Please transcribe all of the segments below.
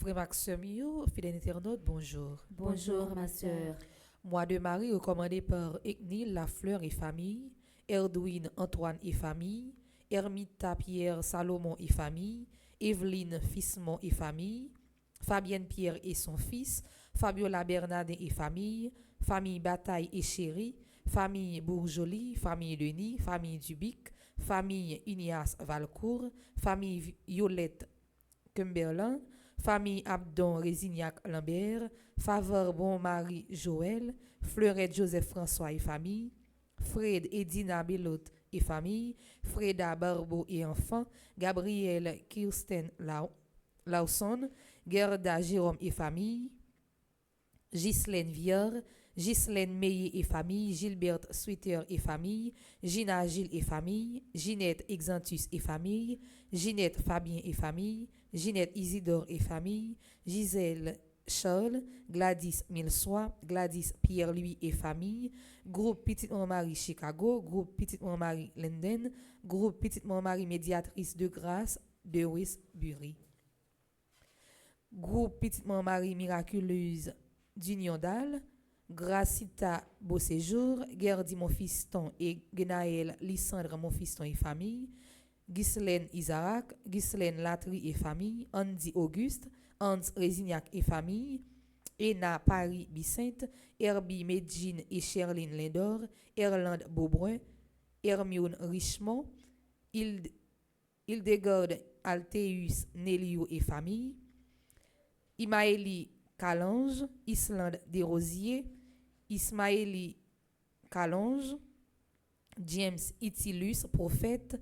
Frère Maxime, fidèle internaute, bonjour. Bonjour ma sœur. Moi de Marie, recommandé par Eknil Lafleur et famille, Erdouine Antoine et famille, Ermita Pierre Salomon et famille, Evelyne Fismon et famille, Fabienne Pierre et son fils, Fabiola Bernardin et famille, famille Bataille et Chéri, famille Bourjoli, famille Denis, famille Dubic, famille Ignace Valcourt, famille Violette Cumberland, famille Abdon Résignac Lambert, Faveur Bon Marie Joël, Fleurette Joseph François et famille, Fred Edina Belot et famille, Freda Barbeau et enfants, Gabriel Kirsten Lawson, Gerda Jérôme et famille, Ghislaine Viard, Ghislaine Meillet et famille, Gilberte Sweeter et famille, Gina Gilles et famille, Ginette Exantus et famille, Ginette Fabien et famille, Ginette Isidore et famille, Gisèle Charles, Gladys Milsois, Gladys Pierre-Louis et famille, groupe Petite Marie Chicago, groupe Petite Marie Linden, groupe Petite Marie Médiatrice de Grâce de Westbury, groupe Petite Marie Miraculeuse d'Union d'Al, Gracita Beauséjour, Gerdy Monfiston et Genaël Lysandre Monfiston et famille, Ghislaine Isaac, Ghislaine Latry et famille, Andy Auguste, Hans Résignac et famille, Ena Paris Bicente, Herbie Medjine et Sherline Lindor, Erland Beaubrun, Hermione Richemont, Hildegard Alteus Nelio et famille, Imaëli Calange, Islande Desrosiers, Ismaëli Calange, James Itilus, prophète,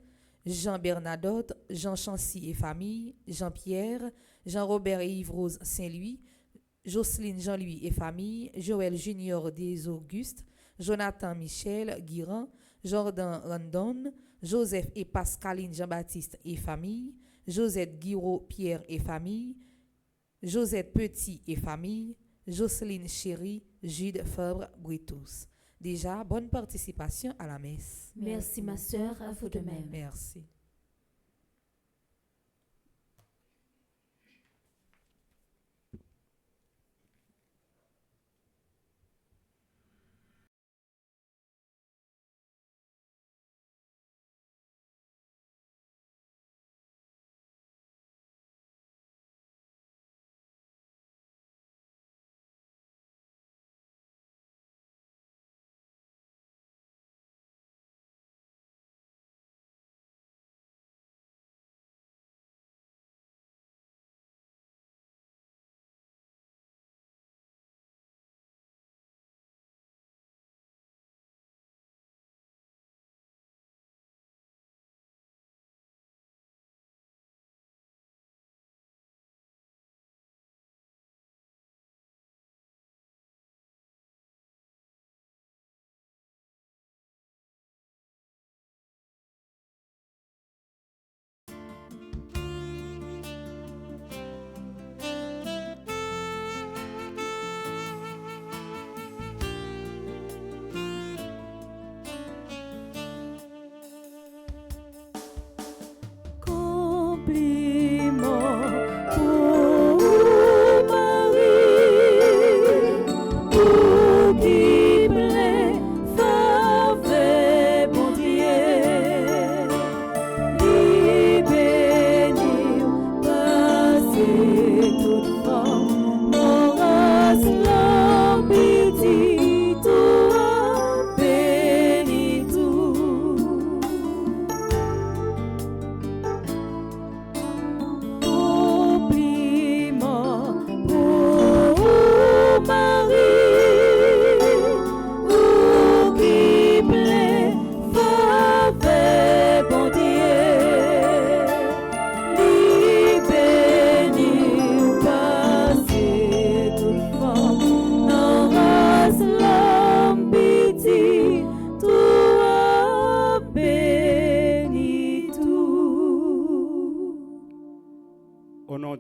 Jean Bernadotte, Jean Chancy et famille, Jean-Pierre, Jean-Robert et Yves-Rose Saint-Louis, Jocelyne Jean-Louis et famille, Joël Junior des Augustes, Jonathan Michel Guiran, Jordan Randon, Joseph et Pascaline Jean-Baptiste et famille, Josette Guiraud Pierre et famille, Josette Petit et famille, Jocelyne Chéri, Jude Fabre Britus. Déjà, bonne participation à la messe. Merci ma sœur, à vous de même. Merci.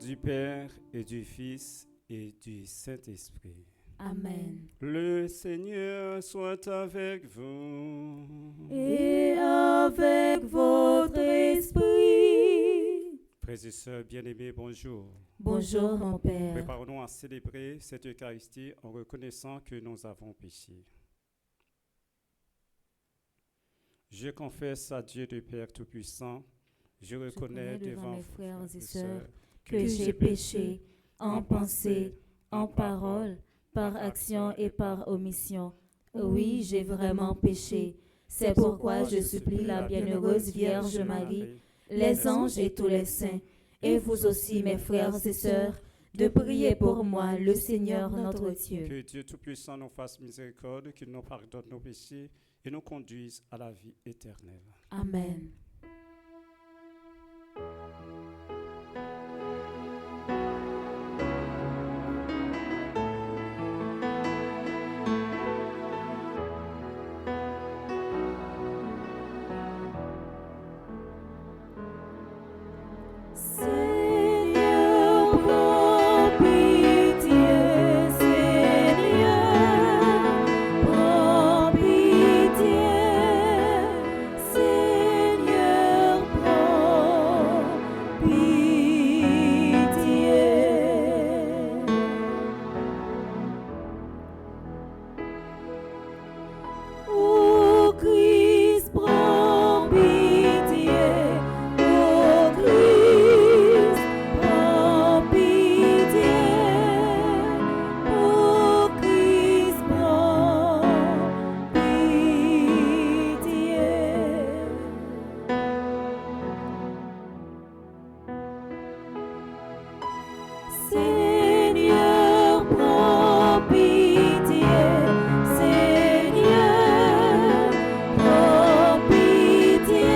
du Père et du Fils et du Saint-Esprit. Amen. Le Seigneur soit avec vous. Et avec votre esprit. Frères et sœurs bien-aimés, bonjour. Bonjour, mon Père. Préparons-nous à célébrer cette Eucharistie en reconnaissant que nous avons péché. Je confesse à Dieu le Père Tout-Puissant, je reconnais devant mes vous, frères et sœurs, sœurs que j'ai péché en pensée, en parole, par action et par omission. Oui, j'ai vraiment péché. C'est pourquoi je supplie la bienheureuse Vierge Marie, les anges et tous les saints, et vous aussi, mes frères et sœurs, de prier pour moi, le Seigneur notre Dieu. Que Dieu Tout-Puissant nous fasse miséricorde, qu'il nous pardonne nos péchés et nous conduise à la vie éternelle. Amen. Seigneur, prends pitié, Seigneur, prends pitié, Seigneur, prends pitié. Ô Christ, prends pitié, ô Christ, prends pitié, ô Christ, prends pitié. Seigneur, prends pitié, Seigneur, prends pitié,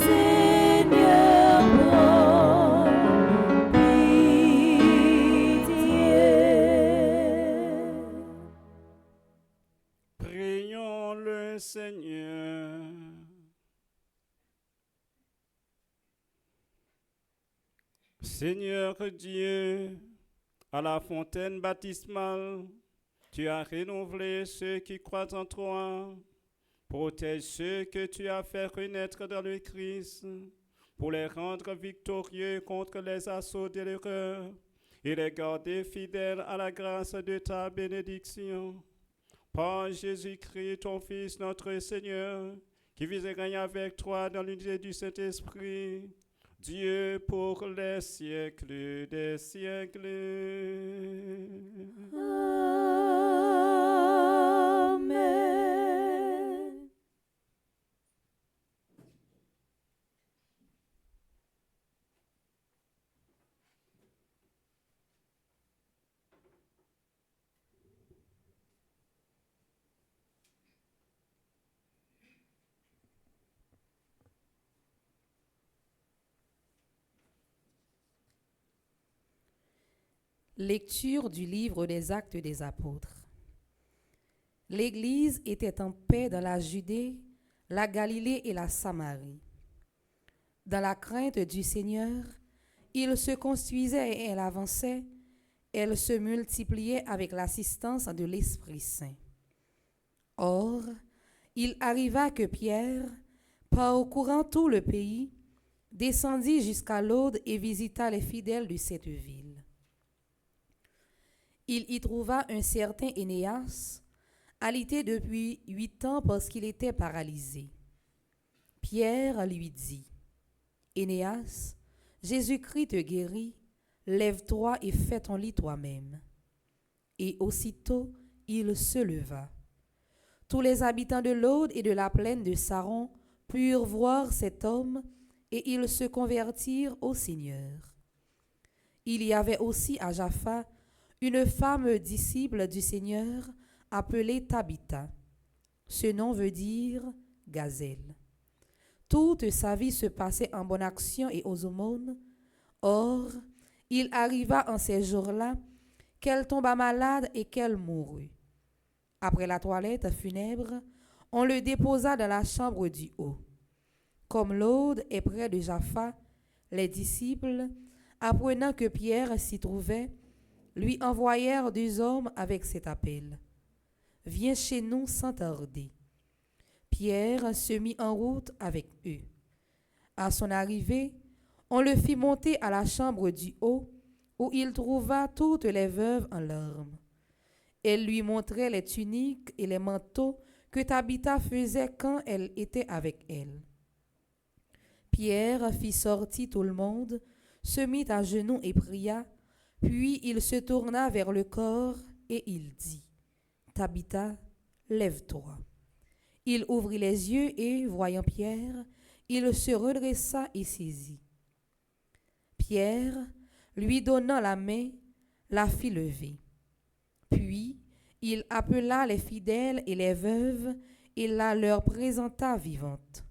Seigneur, prends pitié. Prions le Seigneur. Seigneur Dieu, à la fontaine baptismale, tu as renouvelé ceux qui croient en toi. Protège ceux que tu as fait renaître dans le Christ, pour les rendre victorieux contre les assauts de l'erreur et les garder fidèles à la grâce de ta bénédiction. Par Jésus-Christ, ton Fils, notre Seigneur, qui vit et règne avec toi dans l'unité du Saint-Esprit, Dieu pour les siècles des siècles. Amen. Lecture du livre des Actes des Apôtres. L'Église était en paix dans la Judée, la Galilée et la Samarie. Dans la crainte du Seigneur, il se construisait et elle avançait, elle se multipliait avec l'assistance de l'Esprit Saint. Or, il arriva que Pierre, parcourant tout le pays, descendit jusqu'à l'Aude et visita les fidèles de cette ville. Il y trouva un certain Énéas, alité depuis 8 ans parce qu'il était paralysé. Pierre lui dit, « Énéas, Jésus-Christ te guérit, lève-toi et fais ton lit toi-même. » Et aussitôt, il se leva. Tous les habitants de l'Aude et de la plaine de Saron purent voir cet homme et ils se convertirent au Seigneur. Il y avait aussi à Jaffa une femme disciple du Seigneur appelée Tabitha. Ce nom veut dire gazelle. Toute sa vie se passait en bonne action et aux aumônes. Or, il arriva en ces jours-là qu'elle tomba malade et qu'elle mourut. Après la toilette funèbre, on le déposa dans la chambre du haut. Comme l'Aude est près de Jaffa, les disciples, apprenant que Pierre s'y trouvait, lui envoyèrent 2 hommes avec cet appel. « Viens chez nous sans tarder. » Pierre se mit en route avec eux. À son arrivée, on le fit monter à la chambre du haut, où il trouva toutes les veuves en larmes. Elle lui montrait les tuniques et les manteaux que Tabitha faisait quand elle était avec elle. Pierre fit sortir tout le monde, se mit à genoux et pria, puis il se tourna vers le corps et il dit, « Tabitha, lève-toi. » Il ouvrit les yeux et, voyant Pierre, il se redressa et saisit. Pierre, lui donnant la main, la fit lever. Puis, il appela les fidèles et les veuves et la leur présenta vivante.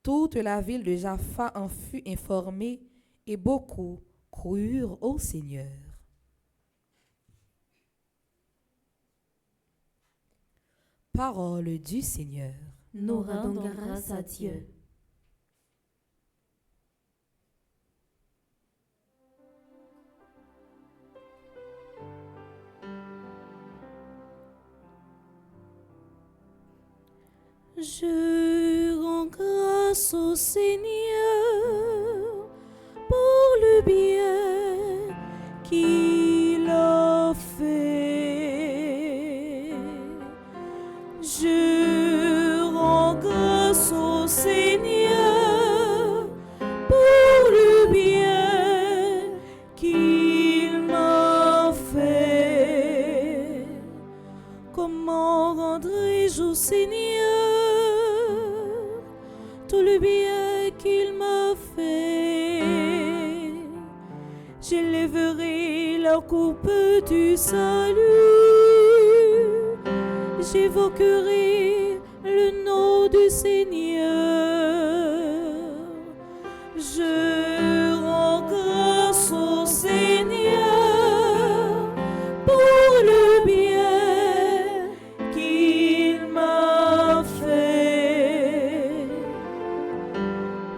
Toute la ville de Jaffa en fut informée et beaucoup crurent au Seigneur. Parole du Seigneur. Nous rendons grâce à Dieu. Je rends grâce au Seigneur pour le bien qu'il a fait. Je rends grâce au Seigneur pour le bien qu'il m'a fait. Comment rendrai-je au Seigneur tout le bien qu'il m'a fait? J'élèverai la coupe du salut, j'évoquerai le nom du Seigneur. Je rends grâce au Seigneur pour le bien qu'il m'a fait.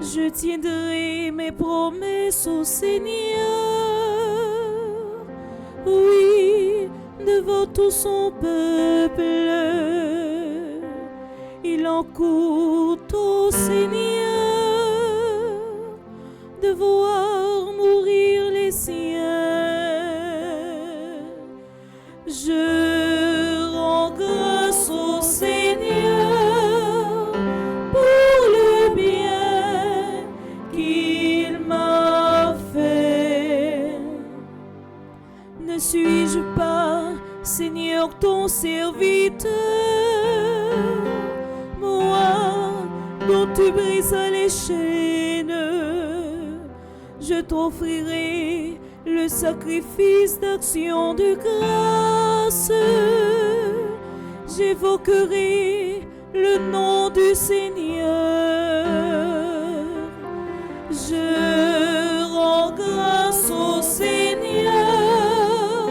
Je tiendrai mes promesses au Seigneur, oui, devant tout son peuple. Il en coûte au Seigneur de voir mourir les siens. Je rends grâce au Seigneur pour le bien qu'il m'a fait. Ne suis-je pas, Seigneur, ton serviteur, moi dont tu brisas les chaînes? Je t'offrirai le sacrifice d'action de grâce. J'évoquerai le nom du Seigneur. Je rends grâce au Seigneur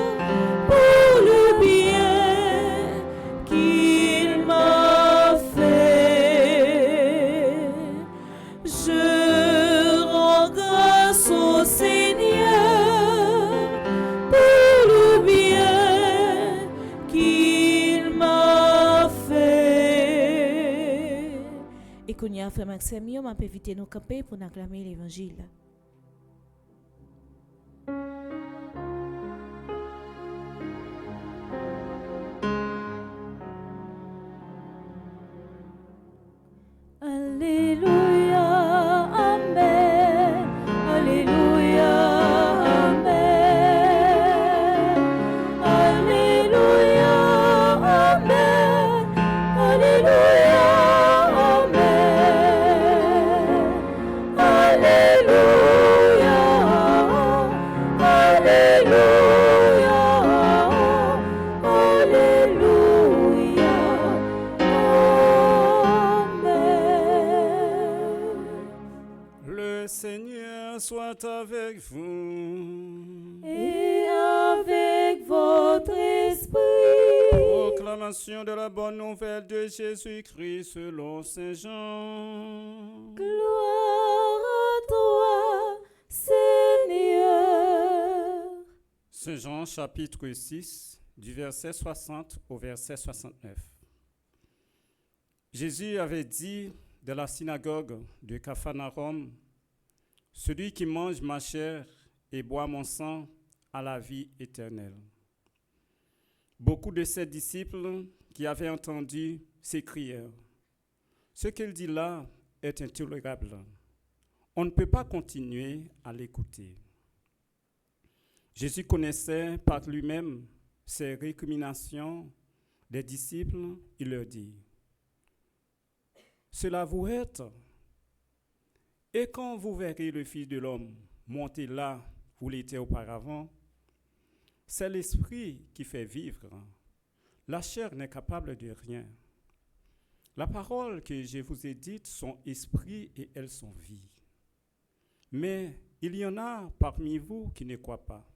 pour le bien qu'il m'a fait. Je rends grâce au Seigneur pour le bien qu'il m'a fait. Et qu'on y a fait Maxime, on m'a invité nous camper pour acclamer l'évangile. Alléluia, Amen. Alléluia, Amen. Alléluia, Amen. Alléluia, Amen. Alléluia, Alléluia, Alléluia, Amen. Le Seigneur soit avec vous. Et avec votre esprit. Proclamation de la bonne nouvelle de Jésus-Christ selon Saint Jean. Gloire à toi, Seigneur. Saint Jean chapitre 6, du verset 60 au verset 69. Jésus avait dit de la synagogue de Capharnaüm, « Celui qui mange ma chair et boit mon sang a la vie éternelle. » Beaucoup de ses disciples qui avaient entendu s'écrièrent, « Ce qu'il dit là est intolérable. On ne peut pas continuer à l'écouter. » Jésus connaissait par lui-même ces récriminations des disciples. Il leur dit, « Cela vous hâte, et quand vous verrez le Fils de l'homme monter là où il était auparavant, c'est l'esprit qui fait vivre. La chair n'est capable de rien. La parole que je vous ai dite sont esprit et elles sont vie. Mais il y en a parmi vous qui ne croient pas. »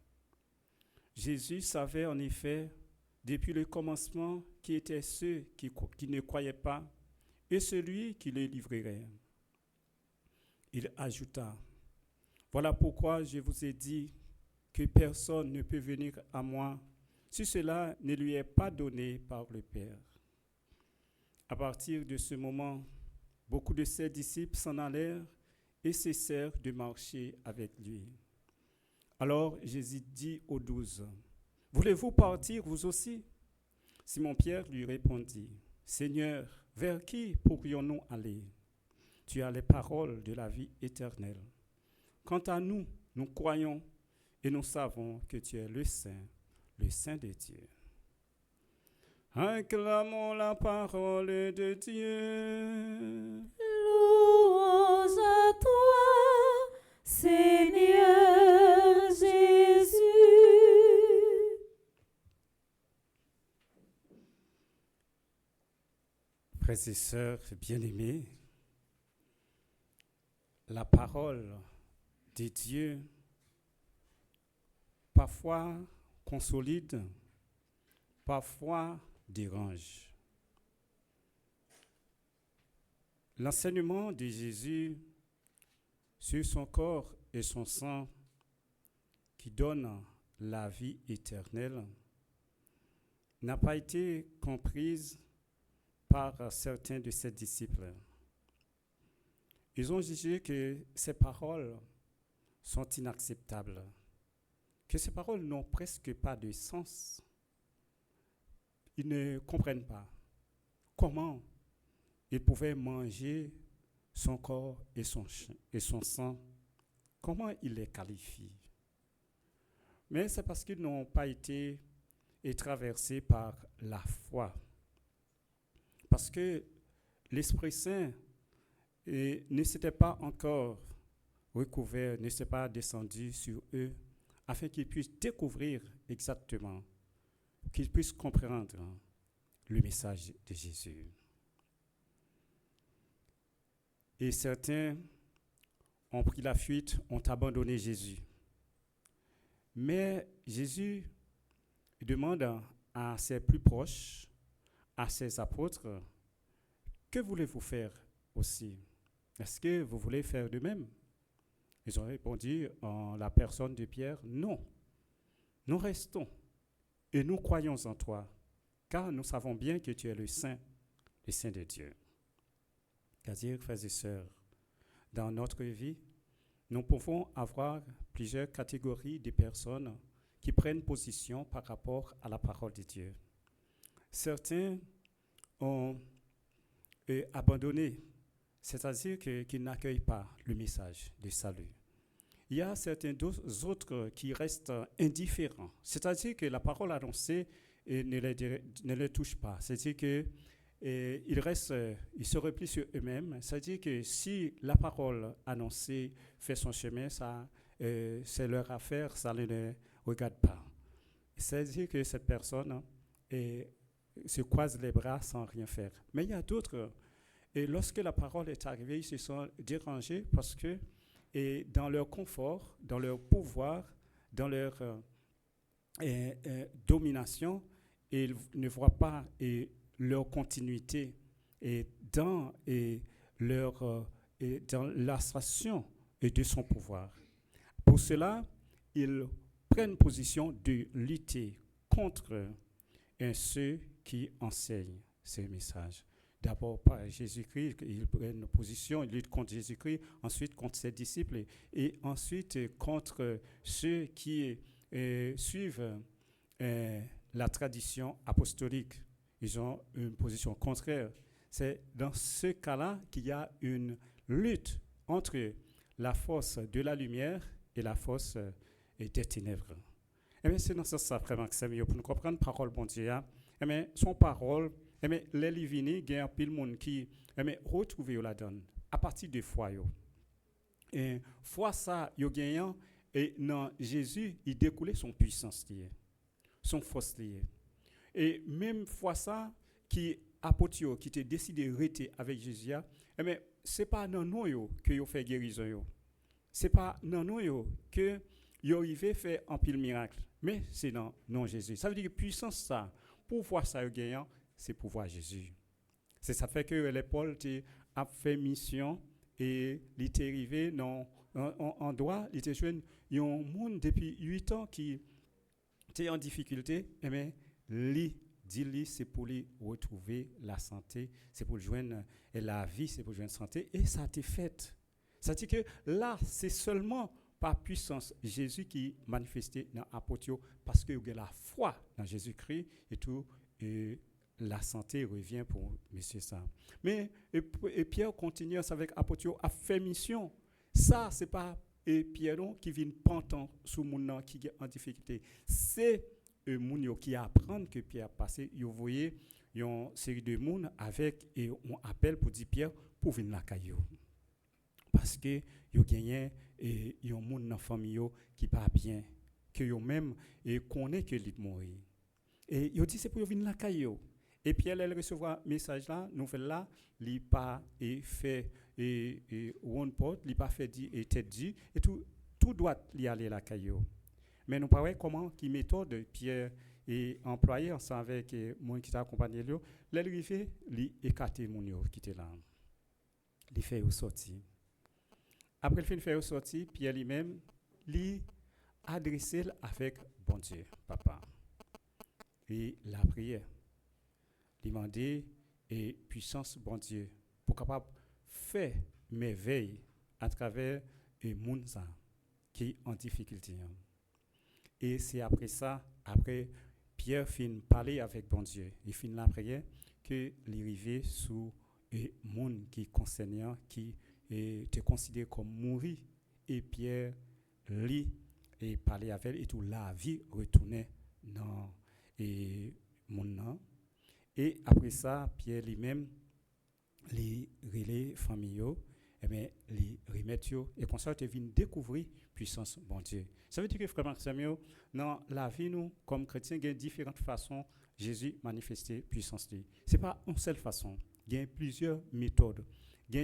Jésus savait en effet depuis le commencement qui étaient ceux qui ne croyaient pas et celui qui les livrerait. Il ajouta, « Voilà pourquoi je vous ai dit que personne ne peut venir à moi si cela ne lui est pas donné par le Père. » À partir de ce moment, beaucoup de ses disciples s'en allèrent et cessèrent de marcher avec lui. Alors Jésus dit aux 12, « Voulez-vous partir vous aussi ?» Simon-Pierre lui répondit, « Seigneur, vers qui pourrions-nous aller? Tu as les paroles de la vie éternelle. Quant à nous, nous croyons et nous savons que tu es le Saint de Dieu. » Acclamons la parole de Dieu. Louange à toi, Seigneur Jésus. Frères et sœurs bien-aimés, la parole de Dieu parfois consolide, parfois dérange. L'enseignement de Jésus sur son corps et son sang qui donnent la vie éternelle n'a pas été comprise par certains de ses disciples. Ils ont jugé que ces paroles sont inacceptables, que ces paroles n'ont presque pas de sens. Ils ne comprennent pas comment ils pouvaient manger son corps et son sang, comment ils les qualifient. Mais c'est parce qu'ils n'ont pas été traversés par la foi. Parce que l'Esprit Saint ne s'était pas encore recouvert, ne s'était pas descendu sur eux, afin qu'ils puissent découvrir exactement, qu'ils puissent comprendre le message de Jésus. Et certains ont pris la fuite, ont abandonné Jésus. Mais Jésus demande à ses plus proches, à ses apôtres, que voulez-vous faire aussi? Est-ce que vous voulez faire de même? Ils ont répondu en la personne de Pierre, non. Nous restons et nous croyons en toi, car nous savons bien que tu es le Saint de Dieu. C'est-à-dire, frères et sœurs, dans notre vie, nous pouvons avoir plusieurs catégories de personnes qui prennent position par rapport à la parole de Dieu. Certains ont abandonné, c'est-à-dire qu'ils n'accueillent pas le message du salut. Il y a certains autres qui restent indifférents, c'est-à-dire que la parole annoncée ne les touche pas. C'est-à-dire qu'ils se replient sur eux-mêmes. C'est-à-dire que si la parole annoncée fait son chemin, c'est leur affaire, ça ne les regarde pas. C'est-à-dire que cette personne se croise les bras sans rien faire. Mais il y a d'autres, et lorsque la parole est arrivée, ils se sont dérangés parce que dans leur confort, dans leur pouvoir, dans leur domination, ils ne voient pas leur continuité dans l'astration de son pouvoir. Pour cela, ils prennent position de lutter contre ceux qui enseignent ces messages. D'abord par Jésus-Christ, ils prennent position, ils luttent contre Jésus-Christ, ensuite contre ses disciples et ensuite contre ceux qui suivent la tradition apostolique. Ils ont une position contraire. C'est dans ce cas-là qu'il y a une lutte entre la force de la lumière et la force des ténèbres. Et bien, c'est dans ce sens vraiment que c'est mieux pour nous comprendre la parole de Dieu. Et bien, son parole, et bien, les livini, il y a un pile monde qui retrouve la donne à partir de foi. Et foi ça, yo gagnant et dans Jésus, il découlait son puissance liée, son force liée. Et même foi ça qui apôtre qui était décidé de rester avec Jésus, eh bien, c'est pas dans nous que yo fait guérison yo. C'est pas dans nous que yo arrivé faire un pile miracle, mais c'est dans non Jésus. Ça veut dire que puissance ça, pouvoir ça gagnant, c'est pouvoir Jésus. C'est ça fait que les Paul a fait mission et il était arrivé dans en droit, il était jeune, il y a un monde depuis 8 ans qui était en difficulté, eh bien, dit-lui, c'est pour lui retrouver la santé, c'est pour joindre la vie, c'est pour joindre la santé, et ça a été fait. Ça veut dire que là, c'est seulement par puissance Jésus qui manifesté dans l'apôtre, parce qu'il y a la foi dans Jésus-Christ et tout, et la santé revient pour monsieur ça. Mais et Pierre continue avec l'apôtre à faire mission. Ça, c'est pas Pierre qui vient pantant sous mon qui est en difficulté. C'est moun qui apprend que Pierre passé, vous voyez, il y a une série de moun avec et on appelle pour dire Pierre pour venir la caillou. Parce que yo gagné et yon moun dans famille qui pas bien, que yo même et connaît que il mourir. Et yo dit c'est pour venir la caillou. Et Pierre elle recevoir message là, nouvelle là, li pas et fait et one pot, li pas fait dit et tête dit et tout doit li aller la caillou. Mais nous pas comment qui méthode Pierre et employé ensemble avec moi qui t'a accompagné lui, l'arrivée li écarter mon yo qui était là. Li fait au sorti. Après le fin de faire au sorti, Pierre lui-même li adressé avec bon Dieu, papa. Et la prière. Il demandé et puissance bon Dieu pour capable faire merveille à travers les monde qui en difficulté. Et c'est après ça, après Pierre fin parler avec bon Dieu, il fin la prière que l'arrivée sous les monde qui concernant qui était considéré comme mourir et Pierre lit et parler avec elle et tout la vie retournait dans et monde. Et après ça, Pierre lui-même, les relais familiaux, et bien, les remettre et comme ça, tu viens découvrir puissance bon Dieu. Ça veut dire que frère Samuel, dans la vie, nous, comme chrétiens, il y a différentes façons Jésus manifester puissance. Ce n'est pas une seule façon. Il y a plusieurs méthodes. Il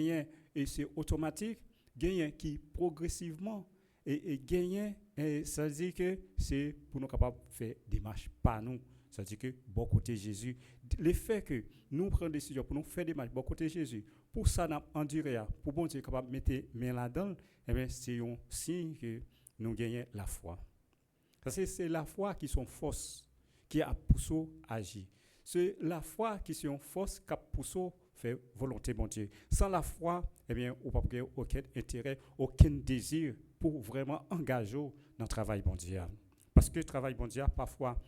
et c'est automatique. Il y a qui progressivement et gagner, ça veut dire que c'est pour nous capables de faire des marches par nous. Ça veut dire que bon côté Jésus, le fait que nous prenons des décisions pour nous faire des marches bon côté Jésus, pour ça nous endurer, pour bon Dieu capable de mettre main là-dedans, eh bien c'est un signe que nous gagnons la foi. Parce que c'est la foi qui sont force qui a poussé à agir. C'est la foi qui sont force qui a poussé faire volonté bon Dieu. Sans la foi, eh bien on n'a pas aucun intérêt, aucun désir pour vraiment engager dans le travail bon Dieu. Parce que le travail bon Dieu parfois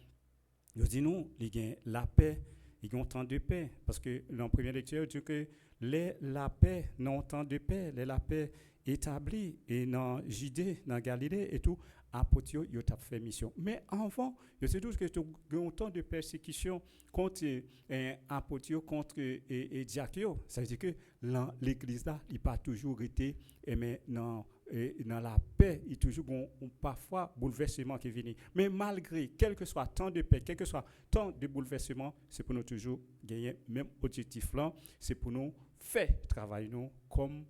nous dit nous, il y a la paix, il y a un temps de paix. Parce que dans la première lecture, il dit que la paix, non temps de paix, la paix établie, et dans Judée, dans Galilée et tout, apôtre, il a fait mission. Mais avant, je sais tous que il y a un temps de persécution contre apôtre, contre diacre. Ça veut dire que l'église là, il n'a pas toujours été, mais dans la paix, il y a toujours parfois bouleversement qui vient. Mais malgré, quel que soit temps de paix, quel que soit temps de bouleversement, c'est pour nous toujours gagner même objectif là, c'est pour nous faire travailler nous comme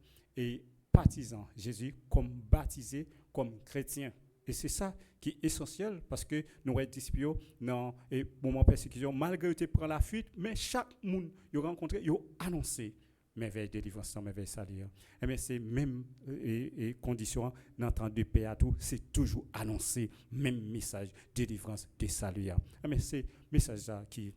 partisans Jésus, comme baptisés, comme chrétiens. Et c'est ça qui est essentiel parce que nous sommes disciples dans le moment de persécution, malgré que tu prends la fuite, mais chaque monde que tu rencontres, il a annoncé merveille délivrance, merveille salut. Mais c'est même condition dans temps de paix à tout, c'est toujours annoncer même message délivrance de salut. Mais c'est message là qui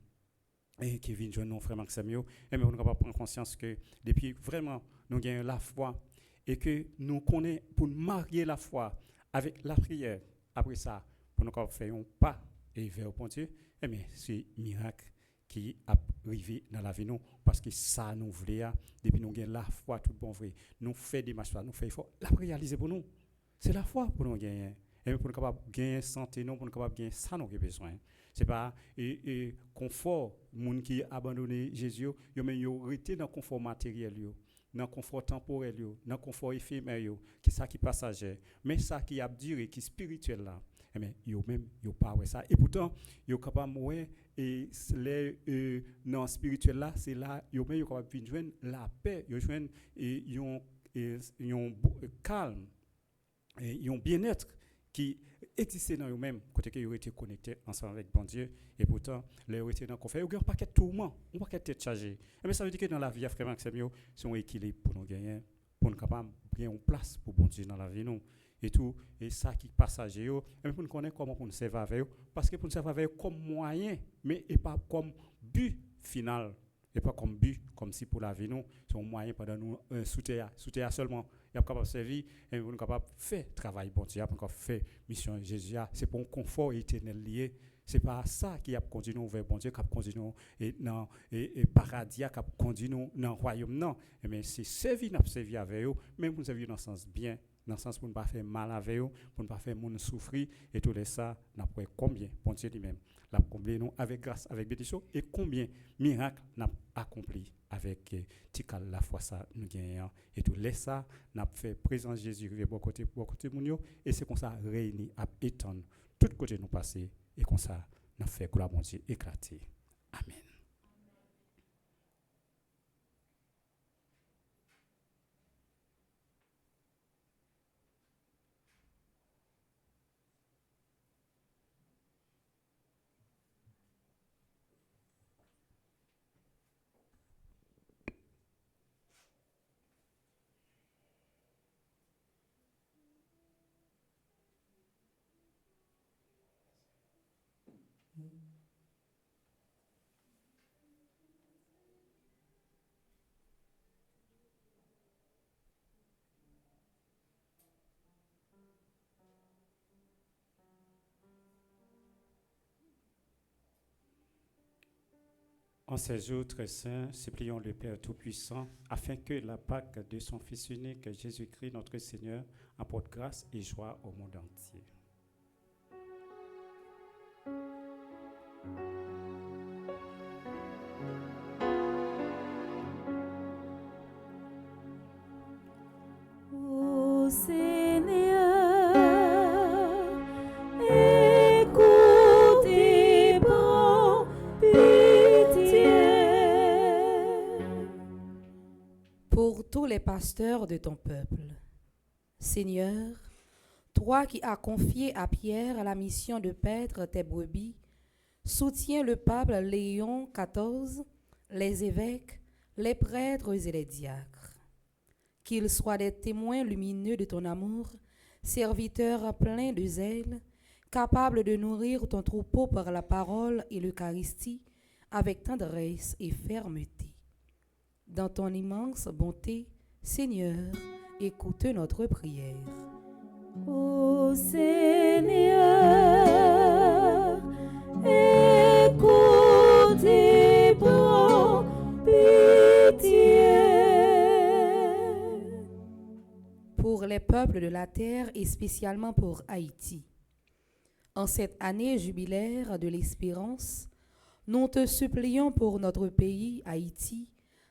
vient joindre nos frères Maxime, mais on ne va pas prendre conscience que depuis vraiment nous gagnons la foi et que nous connaissons pour marier la foi avec la prière. Après ça, pour nous faire un pas et vers le Dieu, mais c'est miracle qui a arrivé dans la vie nous parce que ça nous voulait depuis nous gagnons la foi tout bon vrai. Nous fait des marches, nous fait effort, la réaliser pour nous. C'est la foi pour nous gagner. Et pour nous capable gagner santé non pour nous capable gagner ça nous avons besoin. C'est pas confort moun qui abandonné Jésus, yo men yo rete dans confort matériel yo, dans confort temporel yo, dans confort éphémère yo, qui ça qui passager, mais ça qui a duré qui spirituel là. Mais yo même yo pas ouais ça et pourtant yo capable ouais et les non spirituel là, c'est là yo même yo capable venir joindre la paix, yo joindre et yon calme et yon bien-être qui existait dans eux-mêmes, côté que ils étaient connectés ensemble avec bon Dieu, et pourtant, les étaient dans le conflit. Ils ont un paquet de tourments, un paquet de tête chargée. Mais ça veut dire que dans la vie, frère Maxime, c'est un équilibre pour nous gagner, pour nous capables de gagner une place pour bon Dieu dans la vie, nous. Et tout, et ça qui passager, et pour nous connaître comment pour nous servir avec eux, parce que pour nous servir avec eux comme moyen, mais et pas comme but final, et pas comme but, comme si pour la vie, nous, c'est un moyen pendant nous soutenir seulement. Il est capable de servir et on est capable de faire travail bon Dieu, on faire mission Jésus. C'est pour un confort éternel lié. C'est pas ça qui a continué vers bon Dieu, qui a continué dans et paradis, qui a continué dans le royaume non. Mais c'est servir avec eux, même pour servir dans le sens bien, dans le sens pour ne pas faire mal avec eux, pour ne pas faire monde souffrir et tout ça, n'a pas combien bon Dieu lui-même l'a comblé nous avec grâce, avec bénédiction et combien miracle n'a accompli avec tikal la foi ça nous gagnons et tout laisse ça n'a fait présence Jésus rive bon côté mounio et c'est comme ça réuni à étendre tout côté nous passer et comme ça n'a fait gloire bon Dieu éclater. Amen. En ces jours très saints, supplions le Père Tout-Puissant afin que la Pâque de son Fils unique, Jésus-Christ, notre Seigneur, apporte grâce et joie au monde entier. Ô Seigneur, écoute et prends pitié. Pour tous les pasteurs de ton peuple, Seigneur, toi qui as confié à Pierre la mission de paître tes brebis, soutiens le pape Léon XIV, les évêques, les prêtres et les diacres. Qu'ils soient des témoins lumineux de ton amour, serviteurs pleins de zèle, capables de nourrir ton troupeau par la parole et l'Eucharistie avec tendresse et fermeté. Dans ton immense bonté, Seigneur, écoute notre prière. Ô Seigneur, écoute et prends pitié. Pour les peuples de la terre et spécialement pour Haïti. En cette année jubilaire de l'espérance, nous te supplions pour notre pays, Haïti,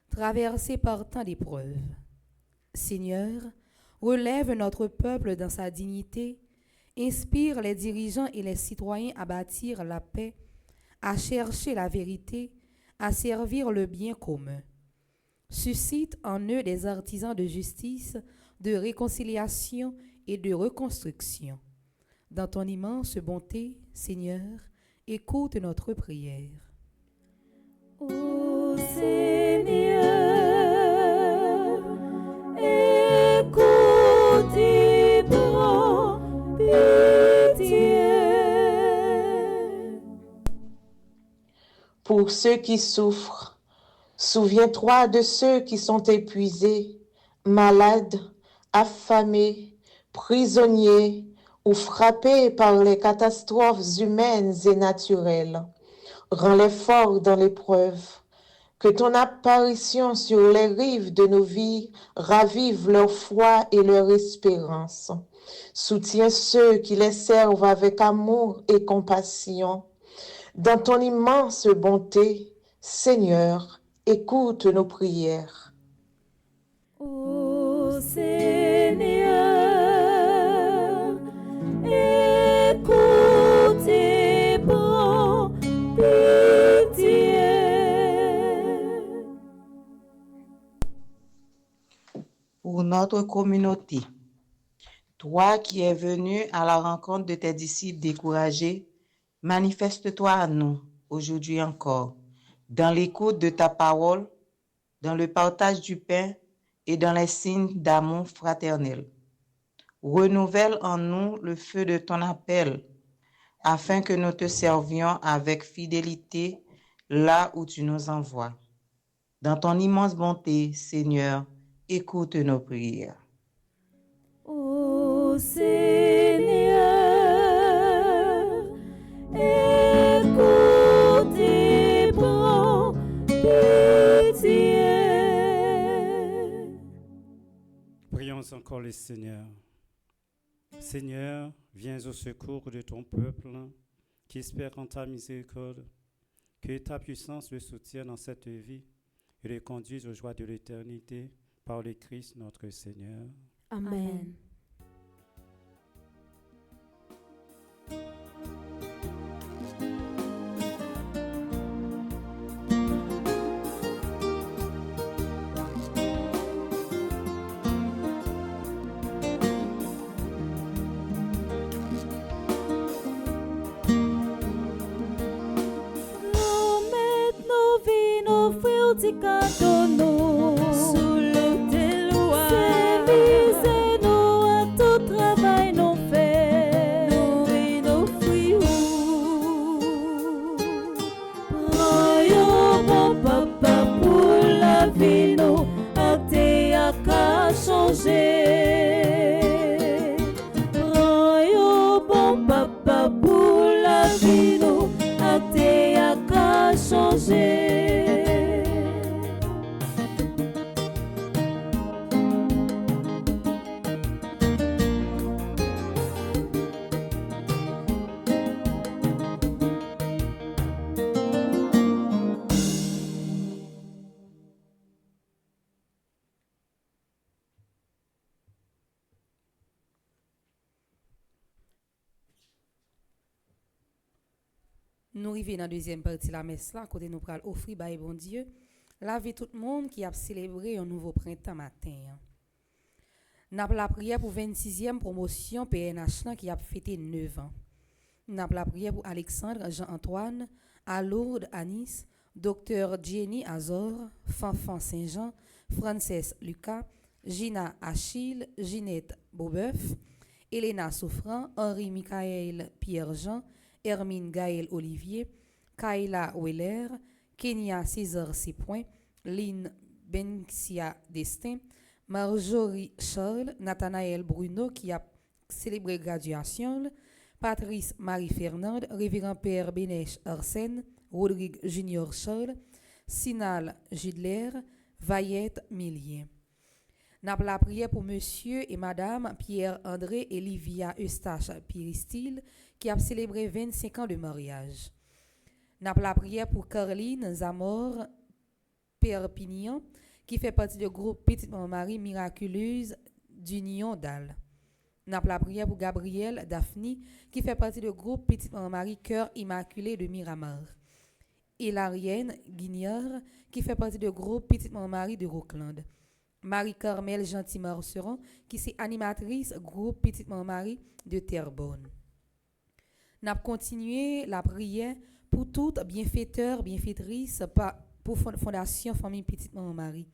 traversé par tant d'épreuves. Seigneur, relève notre peuple dans sa dignité, inspire les dirigeants et les citoyens à bâtir la paix, à chercher la vérité, à servir le bien commun. Suscite en eux des artisans de justice, de réconciliation et de reconstruction. Dans ton immense bonté, Seigneur, écoute notre prière. Ô Seigneur, pour ceux qui souffrent. Souviens-toi de ceux qui sont épuisés, malades, affamés, prisonniers ou frappés par les catastrophes humaines et naturelles. Rends-les forts dans l'épreuve. Que ton apparition sur les rives de nos vies ravive leur foi et leur espérance. Soutiens ceux qui les servent avec amour et compassion. Dans ton immense bonté, Seigneur, écoute nos prières. Ô Seigneur, écoute et prends pitié. Pour notre communauté, toi qui es venu à la rencontre de tes disciples découragés, manifeste-toi à nous aujourd'hui encore, dans l'écoute de ta parole, dans le partage du pain et dans les signes d'amour fraternel. Renouvelle en nous le feu de ton appel, afin que nous te servions avec fidélité là où tu nous envoies. Dans ton immense bonté, Seigneur, écoute nos prières. Ô Seigneur, écoute et prends pitié. Prions encore le Seigneur. Seigneur, viens au secours de ton peuple qui espère en ta miséricorde. Que ta puissance le soutienne dans cette vie et le conduise aux joies de l'éternité par le Christ notre Seigneur. Amen. Sous l'autel roi, servissez-nous à tout travail non fait, nourris nos fruits. Prends bon papa pour la vie, nous, acté à qu'à changer. Prends bon papa pour la vie, nous, acté à qu'à changer. Nous arrivons dans la deuxième partie de la messe là, côté nous pral offrir bail bon Dieu, laver tout le monde qui a célébré un nouveau printemps matin. N'a la prière pour 26e promotion PNH là, qui a fêté 9 ans. N'a la prière pour Alexandre Jean-Antoine, à Lourdes à Nice, Docteur Jenny Azor, Fanfan Saint-Jean, Frances Lucas, Gina Achille, Ginette Beaubeuf, Elena Souffrant, Henri Michael Pierre-Jean, Hermine Gaël Olivier, Kayla Weller, Kenya César Sipoint, Lynn Benxia Destin, Marjorie Charles, Nathanaël Bruno qui a célébré graduation, Patrice Marie-Fernande, Révérend Père Bénèche Arsène, Rodrigue Junior Charles, Sinal Gidler, Vayette Millien. N'a la prière pour monsieur et madame Pierre-André et Livia Eustache Piristil qui a célébré 25 ans de mariage. N'a la prière pour Caroline Zamor Perpignan qui fait partie du groupe Petite Marie Miraculeuse d'Union d'Al. N'a la prière pour Gabriel Daphne qui fait partie du groupe Petite Marie Cœur Immaculé de Miramar. Et Larienne Guignard qui fait partie du groupe Petite Marie de Rockland. Marie-Carmel Gentil-Marceron, qui est animatrice groupe Petite Marie de Terrebonne. N'a continué la prière pour toutes bienfaiteurs, bienfaitrices pour Fondation Famille Petite Marie.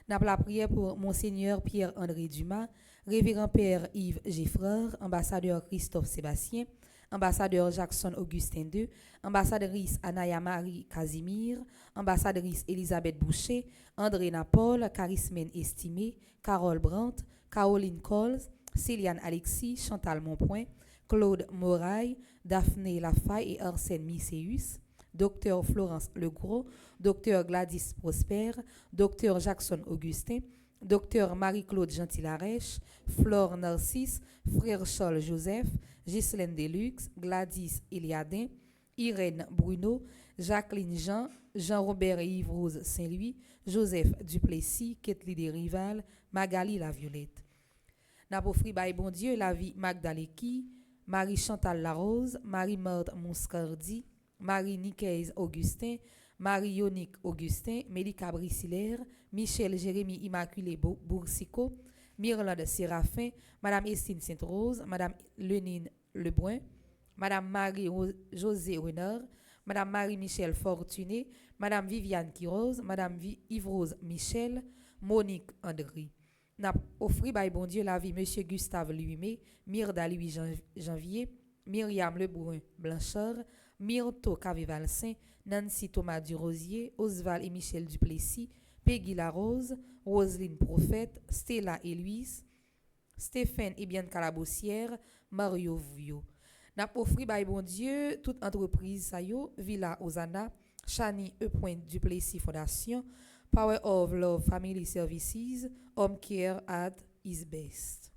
N'a la prière pour Monseigneur Pierre-André Dumas, Révérend Père Yves Geffreur, ambassadeur Christophe Sébastien, ambassadeur Jackson Augustin II, ambassadrice Anaya Marie Casimir, ambassadrice Elisabeth Boucher, André Napol, Charismène Estimé, Carole Brandt, Caroline Coles, Céliane Alexis, Chantal Monpoint, Claude Moraille, Daphné Lafaye et Arsène Misséus, Dr Florence Legros, Dr Gladys Prosper, Dr Jackson Augustin, Dr Marie-Claude Gentil-Arèche, Flore Narcisse, Frère Charles Joseph, Ghislaine Deluxe, Gladys Eliadin, Irène Bruno, Jacqueline Jean, Jean-Robert et Yves-Rose Saint-Louis, Joseph Duplessis, Ketli Desrival, Magali Laviolette. N'a offri by bon Dieu la vie Magdaleki, Marie-Chantal Larose, Marie-Marthe Monscardi, Marie-Nicaise Augustin, Marie-Yonique Augustin, Mélika Brisilaire, Michel Jérémy Immaculé Boursico, Myrlande Séraphin, Madame Estine Sainte-Rose, Madame Lénine Lebrun, Madame Marie-Josée Renard, Madame Marie-Michel Fortuné, Madame Viviane Quiroz, Madame Yves-Rose Michel, Monique Andry. N'a offri by bon Dieu la vie Monsieur Gustave Luimé, Myrda Louis Janvier, Myriam Lebrun Blanchard, Myrto Cavé-Valsin, Nancy Thomas Durosier, Oswald et Michel Duplessis, Peggy Larose, Roselyne Prophète, Stella et Louise, Stéphane et Bianca Labossière, Mario Vouillot. N'a offri by bon Dieu toute entreprise Sayo, Villa Osana, Chani E. Duplessis Fondation, Power of Love Family Services, Home Care at is best.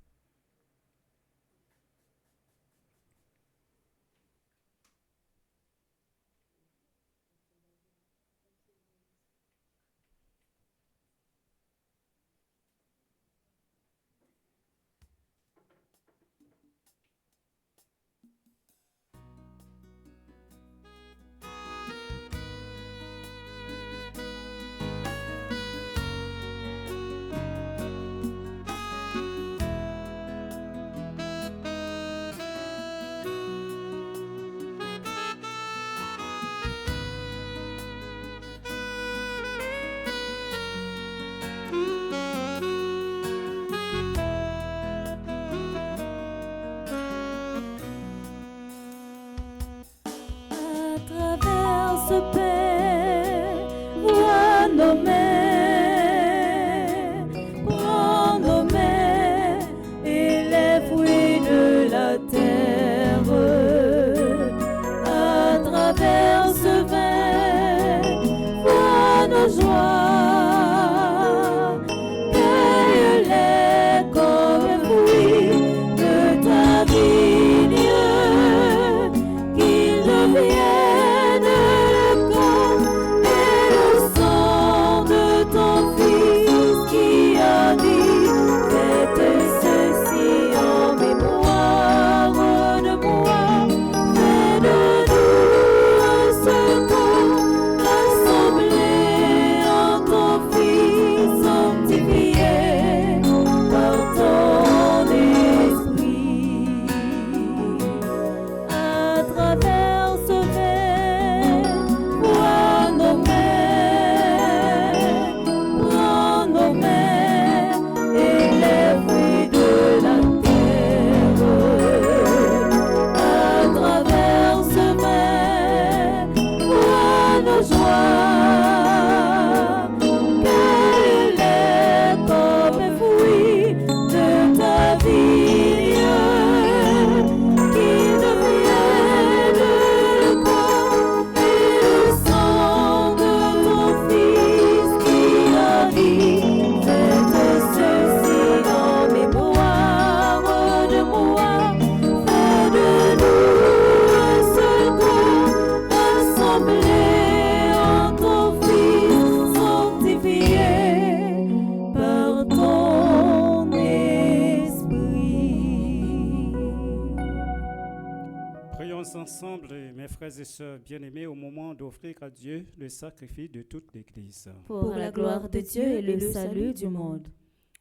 Ensemble, mes frères et sœurs bien-aimés, au moment d'offrir à Dieu le sacrifice de toute l'Église. Pour la gloire de Dieu et le salut du monde.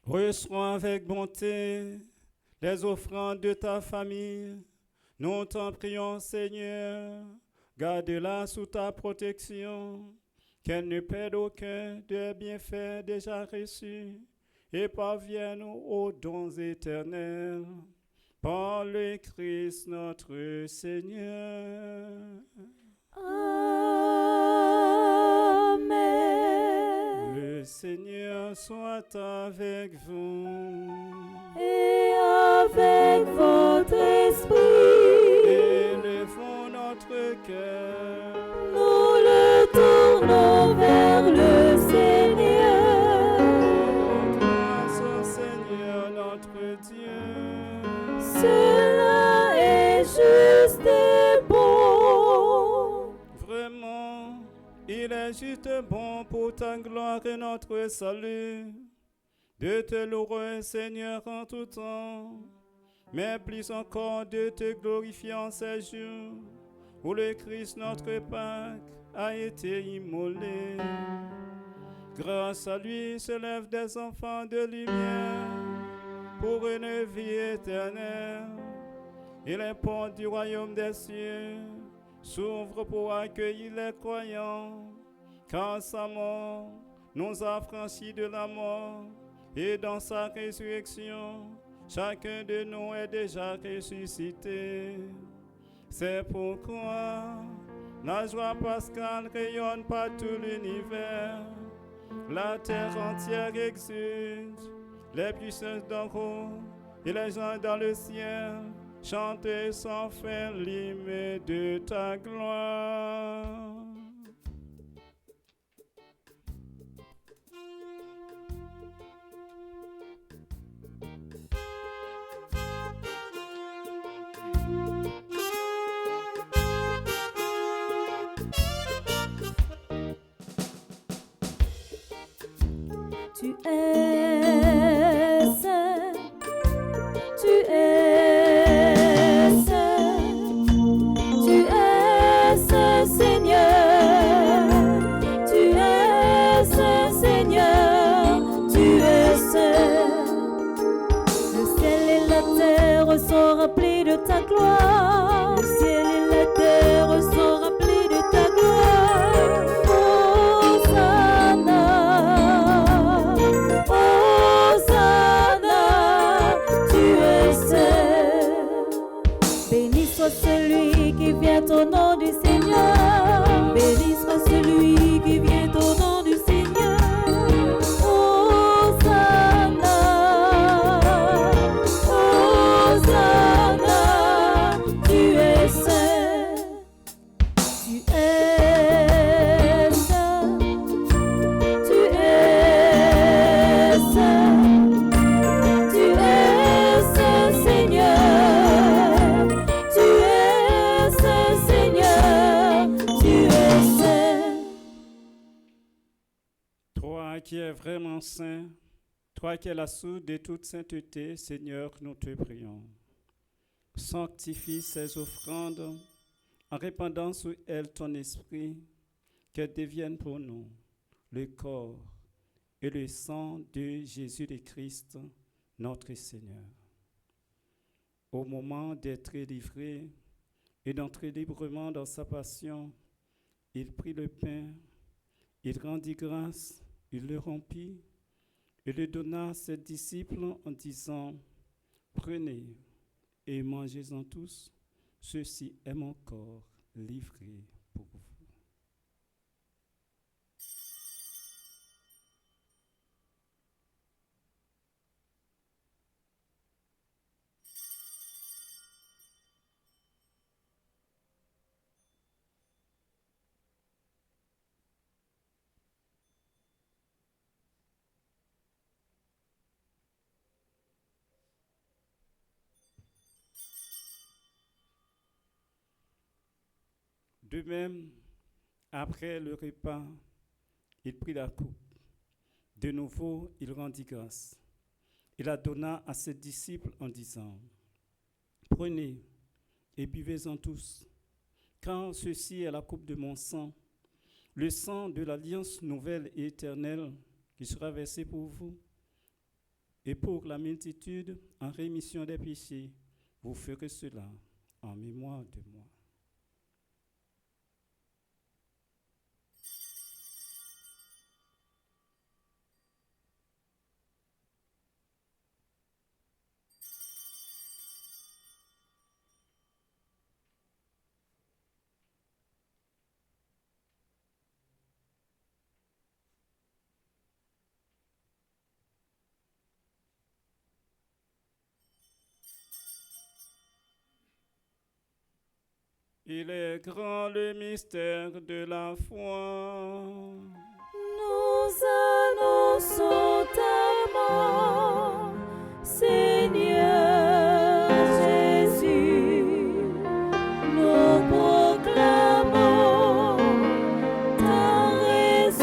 Reçois avec bonté les offrandes de ta famille. Nous t'en prions, Seigneur, garde-la sous ta protection, qu'elle ne perde aucun des bienfaits déjà reçus et parvienne aux dons éternels. par le Christ notre Seigneur. Amen. Le Seigneur soit avec vous. Et avec votre esprit, Élevons notre cœur. nous le tournons vers le Seigneur. Grâce au Seigneur notre Dieu. Cela est juste et bon. Vraiment, il est juste bon pour ta gloire et notre salut de te louer, Seigneur, en tout temps, mais plus encore de te glorifier en ces jours où le Christ, notre Pâque, a été immolé. Grâce à lui se lèvent des enfants de lumière pour une vie éternelle. Et les portes du royaume des cieux s'ouvrent pour accueillir les croyants, car sa mort nous a franchis de la mort, et dans sa résurrection, chacun de nous est déjà ressuscité. C'est pourquoi la joie pascale rayonne par tout l'univers. La terre entière exulte, les puissances d'en haut et les gens dans le ciel chantent sans fin l'hymne de ta gloire. Tu es saint, tu es saint, tu es saint Seigneur, tu es saint Seigneur, tu es saint. Le ciel et la terre sont remplis de ta gloire, le ciel et la terre sont remplis de ta gloire. Hosanna, Hosanna, tu es saint. Béni soit celui qui vient au nom du Seigneur. Béni soit celui qui vient au nom du Seigneur. Hosanna, Hosanna, tu es saint. Tu es saint. Tu es saint. Tu es saint Seigneur. Tu es saint Seigneur. Tu es saint. Toi qui es vraiment saint, toi qui es la source de toute sainteté, Seigneur, nous te prions. Sanctifie ces offrandes en répandant sur elles ton esprit, qu'elles deviennent pour nous le corps et le sang de Jésus le Christ, notre Seigneur. Au moment d'être livré et d'entrer librement dans sa passion, il prit le pain, il rendit grâce, il le rompit et le donna à ses disciples en disant, « Prenez et mangez-en tous, ceci est mon corps livré pour vous. » De même, après le repas, il prit la coupe. De nouveau, il rendit grâce. Il la donna à ses disciples en disant, « Prenez et buvez-en tous, car ceci est la coupe de mon sang, le sang de l'alliance nouvelle et éternelle qui sera versé pour vous et pour la multitude en rémission des péchés. Vous ferez cela en mémoire de moi. » Il est grand le mystère de la foi. Nous annonçons ta mort, Seigneur Jésus. Nous proclamons ta résurrection.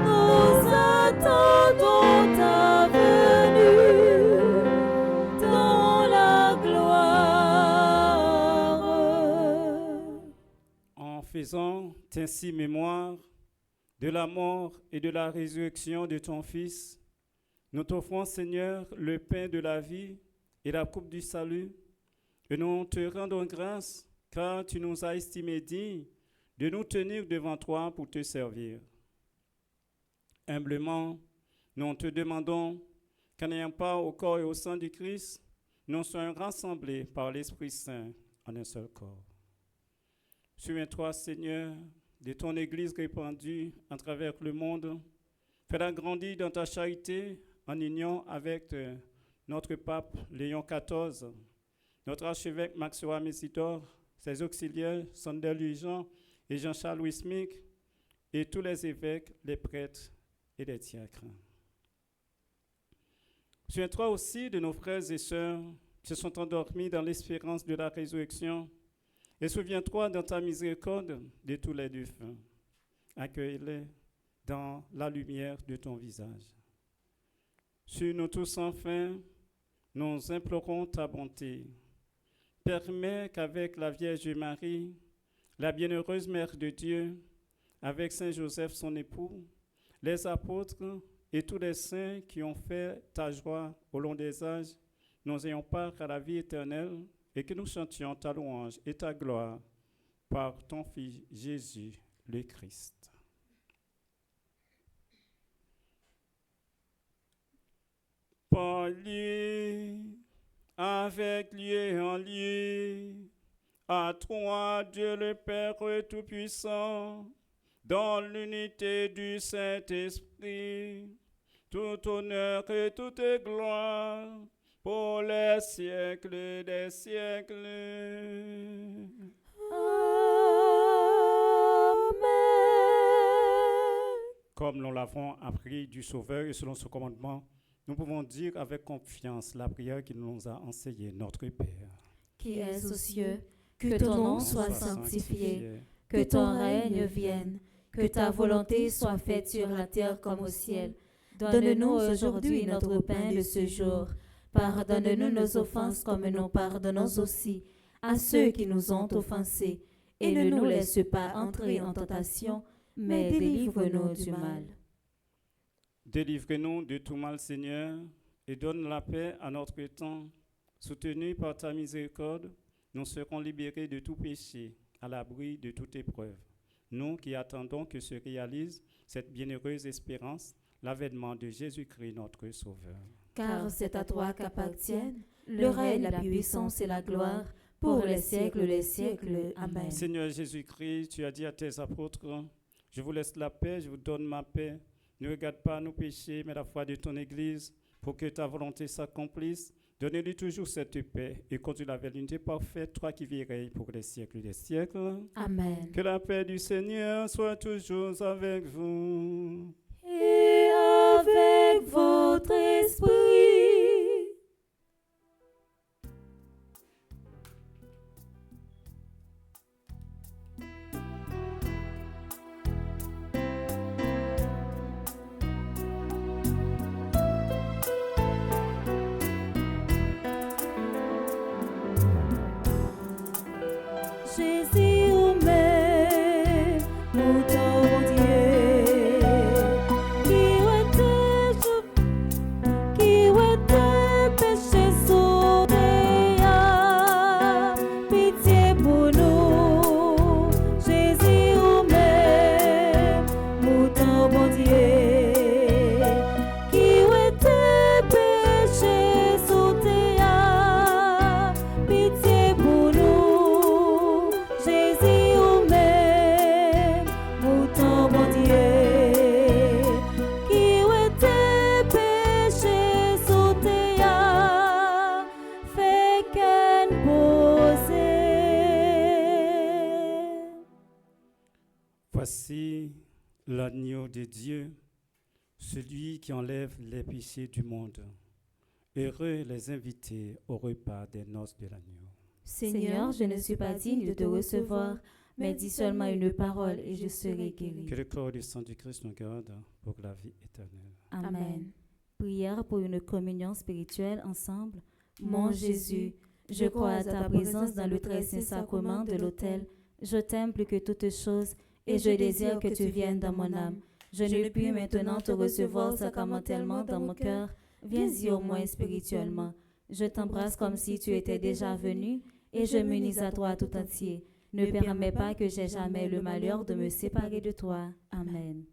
Nous attendons ta venue dans la gloire. En faisant ainsi mémoire de la mort et de la résurrection de ton Fils, nous t'offrons, Seigneur, le pain de la vie et la coupe du salut, et nous te rendons grâce, car tu nous as estimés dignes de nous tenir devant toi pour te servir. Humblement, nous te demandons qu'en ayant part au corps et au sang du Christ, nous soyons rassemblés par l'Esprit Saint en un seul corps. Souviens-toi, Seigneur, de ton Église répandue à travers le monde. Fais-la grandir dans ta charité en union avec notre pape Léon XIV, notre archevêque Maxwell Messidor, ses auxiliaires Sandel Jean et Jean-Charles Louis Smith, et tous les évêques, les prêtres et les diacres. Souviens-toi aussi de nos frères et sœurs qui se sont endormis dans l'espérance de la résurrection. Et souviens-toi dans ta miséricorde de tous les défunts. Accueille-les dans la lumière de ton visage. Sur nous tous enfin, nous implorons ta bonté. Permets qu'avec la Vierge Marie, la bienheureuse Mère de Dieu, avec Saint Joseph son époux, les apôtres et tous les saints qui ont fait ta joie au long des âges, nous ayons part à la vie éternelle, et que nous chantions ta louange et ta gloire par ton Fils Jésus le Christ. Par lui, avec lui et en lui, à toi Dieu le Père Tout-Puissant, dans l'unité du Saint-Esprit, tout honneur et toute gloire, pour les siècles des siècles. Amen. Comme nous l'avons appris du Sauveur et selon ce commandement, nous pouvons dire avec confiance la prière qu'il nous a enseignée, notre Père. Qui es aux cieux, que ton nom soit sanctifié, que ton règne vienne, que ta volonté soit faite sur la terre comme au ciel. Donne-nous aujourd'hui notre pain de ce jour. Pardonne-nous nos offenses comme nous pardonnons aussi à ceux qui nous ont offensés. Et ne nous laisse pas entrer en tentation, mais délivre-nous du mal. Délivre-nous de tout mal, Seigneur, et donne la paix à notre temps. Soutenus par ta miséricorde, nous serons libérés de tout péché, à l'abri de toute épreuve. Nous qui attendons que se réalise cette bienheureuse espérance, l'avènement de Jésus-Christ, notre Sauveur. Car c'est à toi qu'appartiennent le règne, la puissance et la gloire pour les siècles des siècles. Amen. Seigneur Jésus-Christ, tu as dit à tes apôtres, je vous laisse la paix, je vous donne ma paix. Ne regarde pas nos péchés, mais la foi de ton Église, pour que ta volonté s'accomplisse. Donne-lui toujours cette paix et conduis-la vers l'unité parfaite, toi qui vis et règnes pour les siècles des siècles. Amen. Que la paix du Seigneur soit toujours avec vous. Et avec votre esprit. Jésus, ô mère, mon Dieu, qui était péché sauvé, pitié pour nous. Jésus, ô mère, mon Dieu, qui était péché sauvé, pitié pour nous. Jésus, ô mère, mon Dieu, qui était péché sauté, fait qu'un beau l'agneau de Dieu, celui qui enlève les péchés du monde. Heureux les invités au repas des noces de l'agneau. Seigneur, je ne suis pas digne de te recevoir, mais dis seulement une parole et je serai guéri. Que le corps et le sang du Christ nous garde pour la vie éternelle. Amen. Prière pour une communion spirituelle ensemble. Mon Jésus, je crois à ta présence dans le très saint sacrement de l'autel. Je t'aime plus que toute chose et je désire que tu viennes dans mon âme. Je ne puis maintenant te recevoir sacramentellement dans mon cœur. Viens-y au moins spirituellement. Je t'embrasse comme si tu étais déjà venu et je m'unis à toi tout entier. Ne permets pas que j'aie jamais le malheur de me séparer de toi. Amen.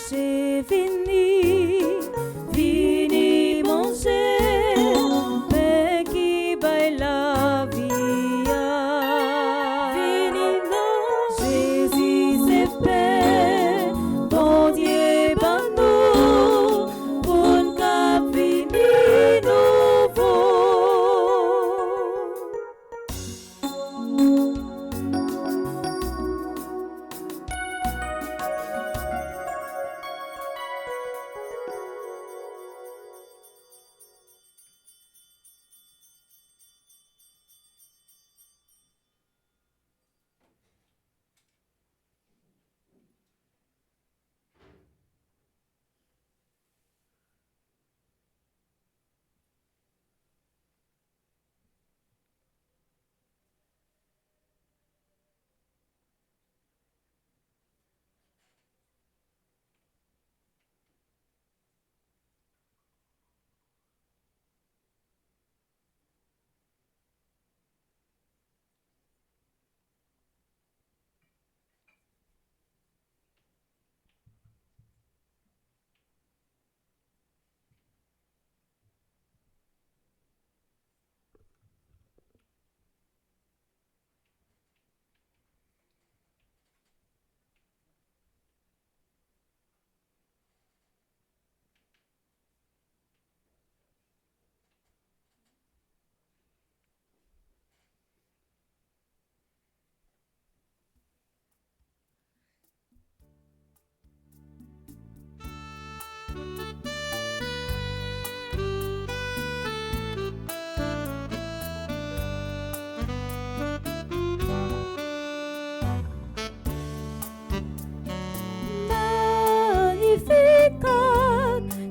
J'ai vini, vini manger, mais qui baille la vie. Vini manger, Jésus c'est paix, bon Dieu ban nous, pour qu'à vini nouveau.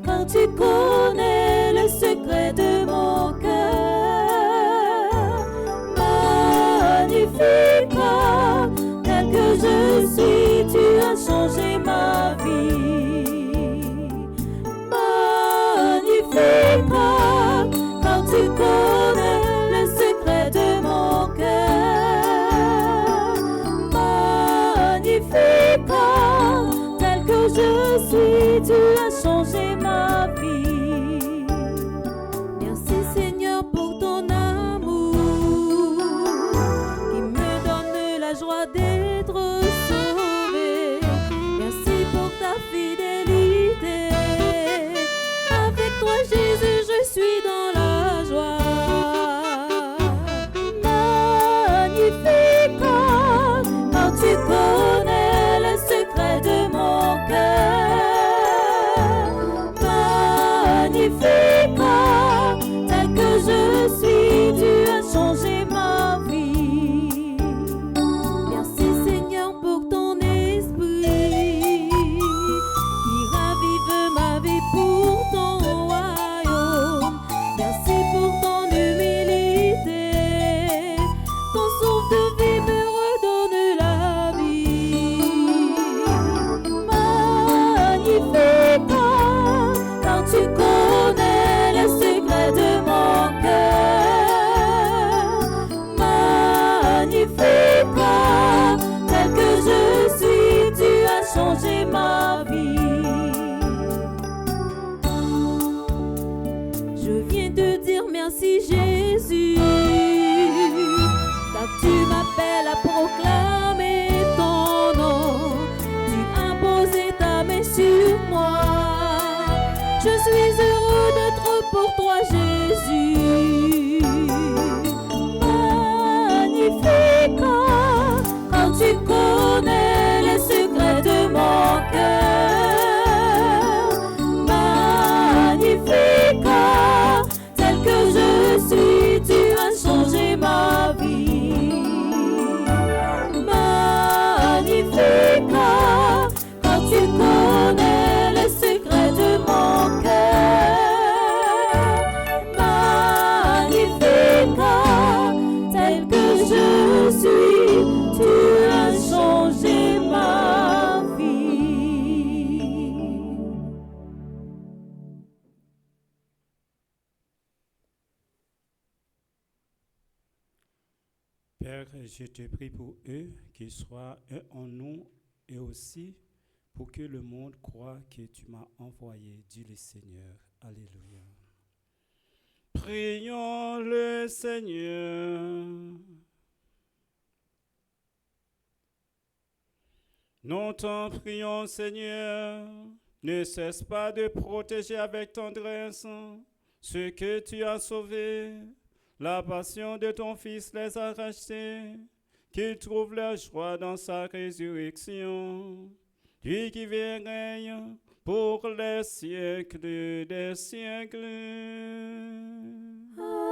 Car tu connais le secret de mon cœur. Magnifique, tel que je suis, tu as changé ma vie. Magnifique, car tu connais le secret de mon cœur. Magnifique, tel que je suis, tu as changé ma vie. Merci Seigneur pour ton amour qui me donne la joie d'être sauvé. Merci pour ta fidélité. Avec toi Jésus, je suis dans la joie. Magnifique, car tu connais le secret de mon cœur. Magnifique, tel que je suis, tu as changé ma vie. Merci Seigneur à proclamer ton nom. Tu as posé ta main sur moi. Je suis heureux d'être pour toi, Jésus. Magnifique, quand tu connais les secrets de mon cœur. Magnifique, tel que je suis, tu as changé ma vie. Magnifique, quand tu connais les secrets de mon cœur. Magnifique, tel que je suis, tu as changé ma vie. Père, je te prie pour eux, qu'ils soient un en nous et aussi pour que le monde croie que tu m'as envoyé, dit le Seigneur. Alléluia. Prions le Seigneur. Nous t'en prions, Seigneur, ne cesse pas de protéger avec tendresse ceux que tu as sauvés. La passion de ton Fils les a rachetés, qu'ils trouvent leur joie dans sa résurrection. Lui qui vit et règne pour les siècles des siècles. Amen.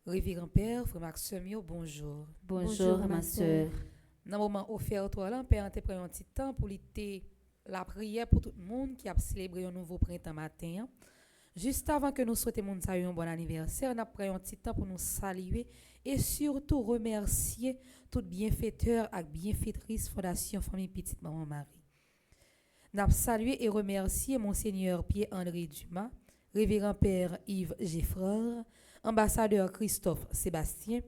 Révérend Père, frère Maxime, bonjour. Bonjour, ma sœur. Dans le moment offert toi là, Père, tu pris un petit temps pour l'été la prière pour tout le monde qui a célébré un nouveau printemps matin. Juste avant que nous souhaitions un bon anniversaire, nous avons pris un petit temps pour nous saluer et surtout remercier tout bienfaiteur et bienfaitrice Fondation Famille Petite Maman Marie. Nous avons salué et remercié Monseigneur Pierre-André Dumas, Révérend Père Yves Geffreur, ambassadeur Christophe Sébastien,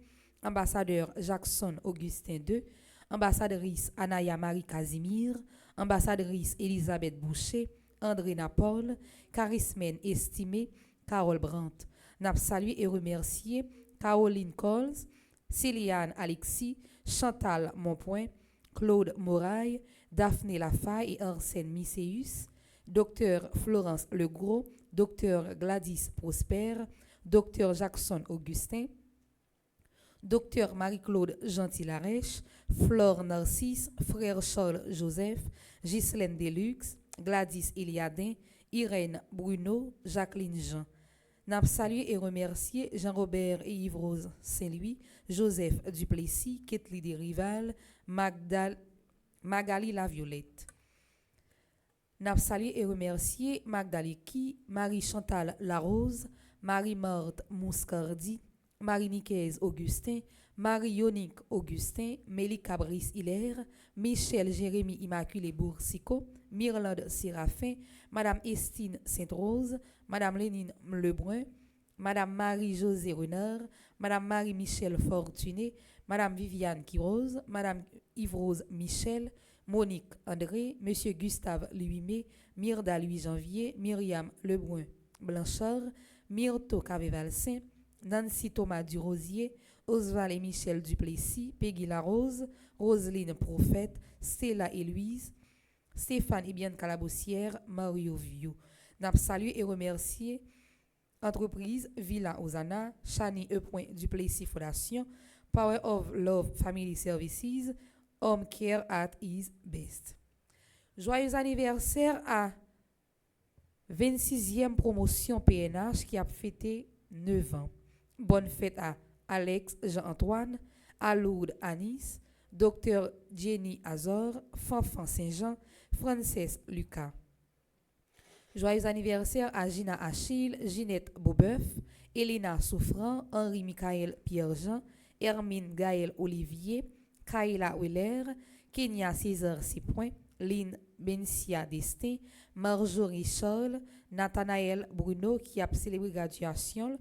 ambassadeur Jackson Augustin II, ambassadrice Anaya Marie Casimir, ambassadrice Elisabeth Boucher, André Napol, charismène estimée Carole Brandt. N'a salué et remercié Caroline Coles, Céliane Alexis, Chantal Monpoint, Claude Moraille, Daphné Lafaye et Arsène Misséus, Dr Florence Legros, Dr Gladys Prosper, Dr Jackson Augustin, Dr Marie-Claude Gentil-Larèche, Flore Narcisse, Frère Charles Joseph, Ghislaine Deluxe, Gladys Eliadin, Irène Bruno, Jacqueline Jean. N'a salué et remercié Jean-Robert et Yves-Rose Saint-Louis, Joseph Duplessis, Ketli Desrival, Magali Laviolette. N'a salué et remercié Magdaleki, Marie-Chantal Larose, Marie-Marthe Mouscardi, Marie-Nicaise Augustin, Marie-Yonique Augustin, Mélie Cabris Hilaire, Michel Jérémy Immaculé Boursicot, Myrlande Séraphin, Madame Estine Sainte-Rose, Madame Lénine Lebrun, Madame Marie-Josée Renard, Madame Marie-Michel Fortuné, Madame Viviane Quirose, Madame Yves-Rose Michel, Monique André, Monsieur Gustave Louis-Mai, Myrda Louis-Janvier, Myriam Lebrun Blanchard, Myrto Cavé-Valsin, Nancy Thomas Durosier, Oswald et Michel Duplessis, Peggy Larose, Roselyne Prophète, Stella et Louise, Stéphane et Bianca Calabossière, Mario Vieux. N'a salué et remercié entreprise Villa Osana, Chani E. Duplessis Fondation, Power of Love Family Services, Home Care at His Best. Joyeux anniversaire à 26e promotion PNH qui a fêté 9 ans. Bonne fête à Alex Jean-Antoine, à Lourdes Anis, Dr Jenny Azor, Fanfan Saint-Jean, Frances Lucas. Joyeux anniversaire à Gina Achille, Ginette Beaubeuf, Elena Souffrant, Henri-Michael Pierre-Jean, Hermine Gaël Olivier, Kaila Willer, Kenya César Sipoint, Lynn Bencia Destin, Marjorie Charles, Nathanaël Bruno qui a célébré graduation,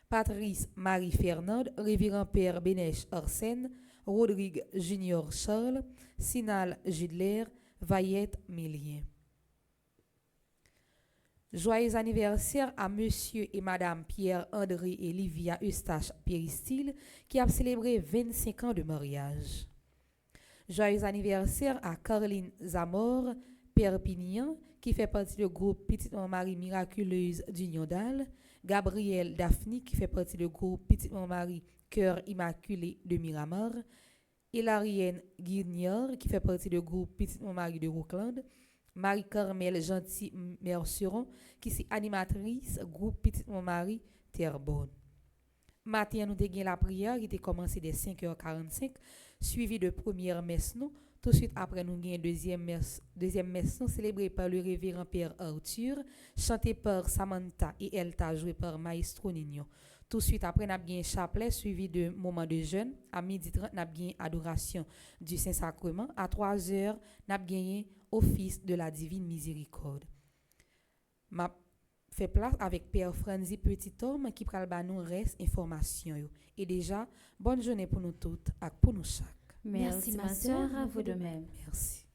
Patrice Marie Fernande, Révérend Père Bénèche Arsène, Rodrigue Junior Charles, Sinal Judler, Vayette Millien. Joyeux anniversaire à Monsieur et Madame Pierre-André et Livia Eustache Péristyle qui a célébré 25 ans de mariage. Joyeux anniversaire à Caroline Zamor Perpignan qui fait partie du groupe Petite Marie Miraculeuse d'Union d'Al, Gabriel Daphne qui fait partie du groupe Petite Marie Cœur Immaculé de Miramar, Hilarienne Guignard qui fait partie du groupe Petite Marie de Rockland, Marie-Carmel Gentil Merceron qui est animatrice groupe Petite Marie Terrebonne. Matin, nous avons la prière qui était commencée dès 5h45, suivie de première messe. Tout de suite après, nous avons deuxième messe célébrée par le révérend Père Arthur, chantée par Samantha et Elta, jouée par Maestro Nino. Tout de suite après, nous avons un chapelet suivi de moment de jeûne. À 12h30, nous avons adoration du Saint-Sacrement. À 3h, nous avons office de la divine miséricorde. Ma fait place avec Père Franzi Petit Homme qui pral ba nous reste information yo. Et déjà bonne journée pour nous toutes et pour nous chaque. Merci ma sœur, à vous de même. Merci.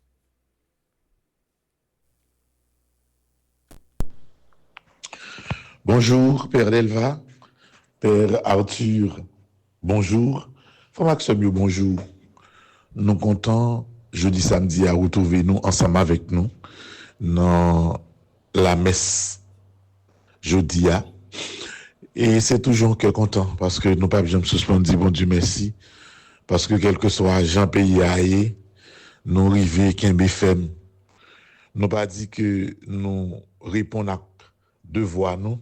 Bonjour Père Delva, Père Arthur, bonjour. Frère Maxime, bonjour. Nous comptons jeudi samedi à retrouver nous ensemble avec nous dans la messe jeudi. Et c'est toujours que content parce que nous pas besoin de suspendre dire bon Dieu merci parce que quel que soit Jean pays aillé nous river Kembe FM nous pas dit que nous répondons à devoir nous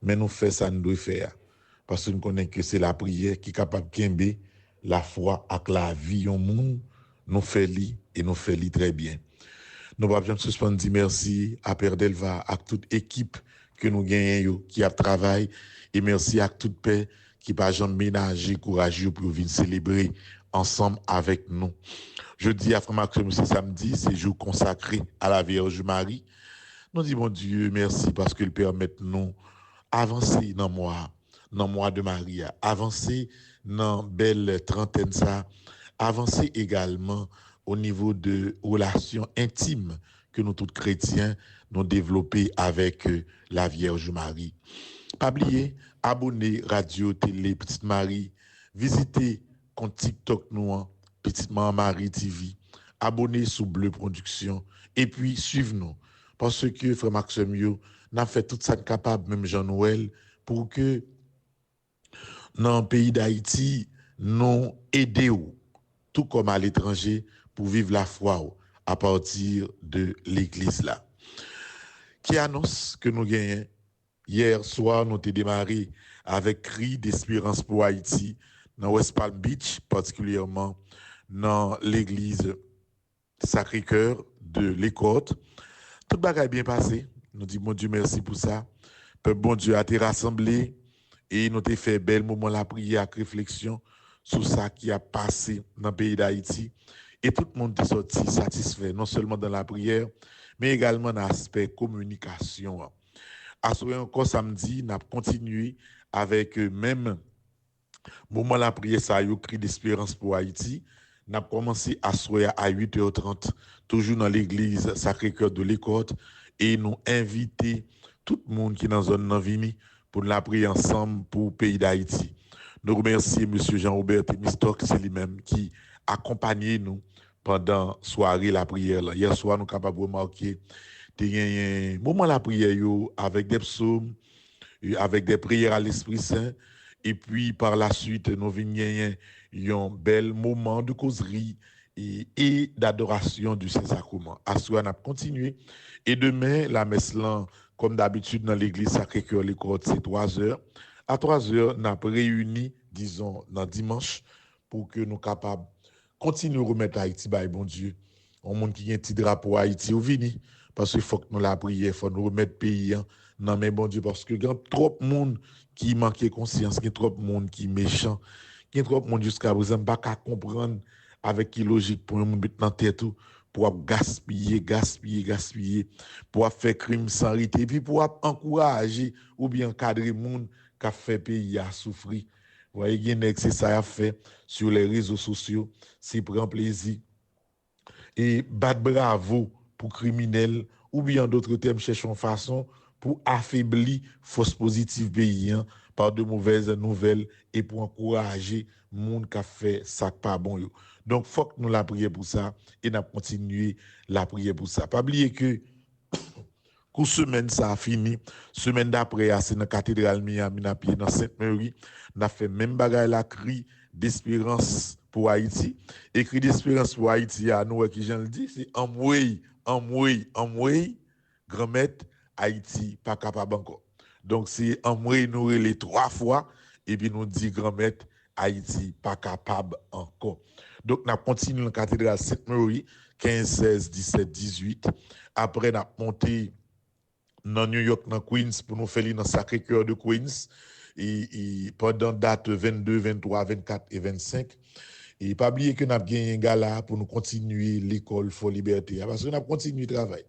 mais nous fait ça nous doit faire parce que nous connaissons que c'est la prière qui est capable de Kembe la foi avec la vie au monde nous fait li et nous fait li très bien. Nous pas besoin de suspendre dire merci à Père Delva à toute équipe que nous gagnons qui a travaillé et merci à toute paix qui pas jamais ménager courageux pour venir célébrer ensemble avec nous. Jeudi à Frère Maxime c'est samedi, c'est jour consacré à la Vierge Marie. Nous disons bon Dieu merci parce qu'il permet nous avancer dans mois de Marie, avancer dans belle trentaine ça, avancer également au niveau de relations intimes que nous tous chrétiens nous développer avec la Vierge Marie. Pas oublier, abonner Radio Télé Petite Marie, visiter compte TikTok nous Petite Marie TV, abonner sur Bleu Production et puis suivre nous parce que Frère Maxime yo n'a fait tout ça capable même Jean-Noël pour que dans le pays d'Haïti nous aider tout comme à l'étranger pour vivre la foi à partir de l'église là. Qui annonce que nous gagnons hier soir, nous avons démarré avec cri d'espérance pour Haïti dans West Palm Beach, particulièrement dans l'église Sacré-Cœur de l'Écoute. Tout bagaille bien passé. Nous disons bon Dieu merci pour ça. Peuple bon Dieu a été rassemblé et nous avons fait bel moment la prière avec réflexion sur ça qui a passé dans le pays d'Haïti. Et tout le monde est sorti satisfait, non seulement dans la prière, mais également dans l'aspect communication. À ce encore samedi, nous avons continué avec même moment la prière, ça a eu cri d'espérance pour Haïti. Nous avons commencé à soir à 8h30, toujours dans l'église Sacré-Cœur de l'Écoute, et nous inviter tout le monde qui est dans la zone Navini pour la prier ensemble pour le pays d'Haïti. Nous remercions M. Jean-Robert Temistok, c'est lui-même qui accompagnait nous pendant la soirée la prière. Là. Hier soir, nous sommes capables de remarquer un moment la prière avec des psaumes, avec des prières à l'Esprit Saint. Et puis, par la suite, nous venons un bel moment de causerie et d'adoration du Saint-Sacrement. À ce on a continué. Et demain, la messe, là, comme d'habitude, dans l'église Sacré-Cœur, l'Écoute, c'est 3h. À 3h, nous avons réuni, disons, dans dimanche, pour que nous soyons capables de continuer à remettre Haïti, bah, bon Dieu. Un monde qui a un petit drapeau Haïti au vini, parce qu'il faut que nous la prions, il faut nous remettre le pays dans mais bon Dieu, parce que il y a trop de monde qui manque de conscience, il y a trop de monde qui est méchant, il y a trop de monde jusqu'à présent, pas qu'à comprendre avec qui logique pour nous mettre dans tête pour gaspiller, pour faire crime sans arrêter, puis pour encourager ou bien encadrer monde qui a fait pays à souffrir. Vous voyez, c'est ça a fait sur les réseaux sociaux, c'est prend plaisir. Et battre bravo pour criminels, ou bien en d'autres termes, cherchons façon pour affaiblir fausse positive paysan par de mauvaises nouvelles et pour encourager le monde qui a fait ça pas bon. Yo. Donc, il faut que nous la prions pour ça et nous continuer la prier pour ça. Pas oublier que Kou semaine ça a fini, semaine d'après c'est dans la cathédrale Miami dans Sainte-Marie, n'a fait même bagaille la cri d'espérance pour Haïti. Écrit d'espérance pour Haïti à nous qui j'en le dis, c'est en grand-mère Haïti pas capable encore. Donc c'est en nous les 3 fois et puis nous dit grand-mère Haïti pas capable encore. Donc n'a continué dans la cathédrale Sainte-Marie 15 16 17 18 après n'a monté dans New York, dans Queens, pour nous faire dans Sacré-Cœur de Queens, et pendant date 22, 23, 24 et 25. Et pas oublier que nous avons gagné un gala pour nous continuer l'école for liberté. Parce que nous avons continué le travail.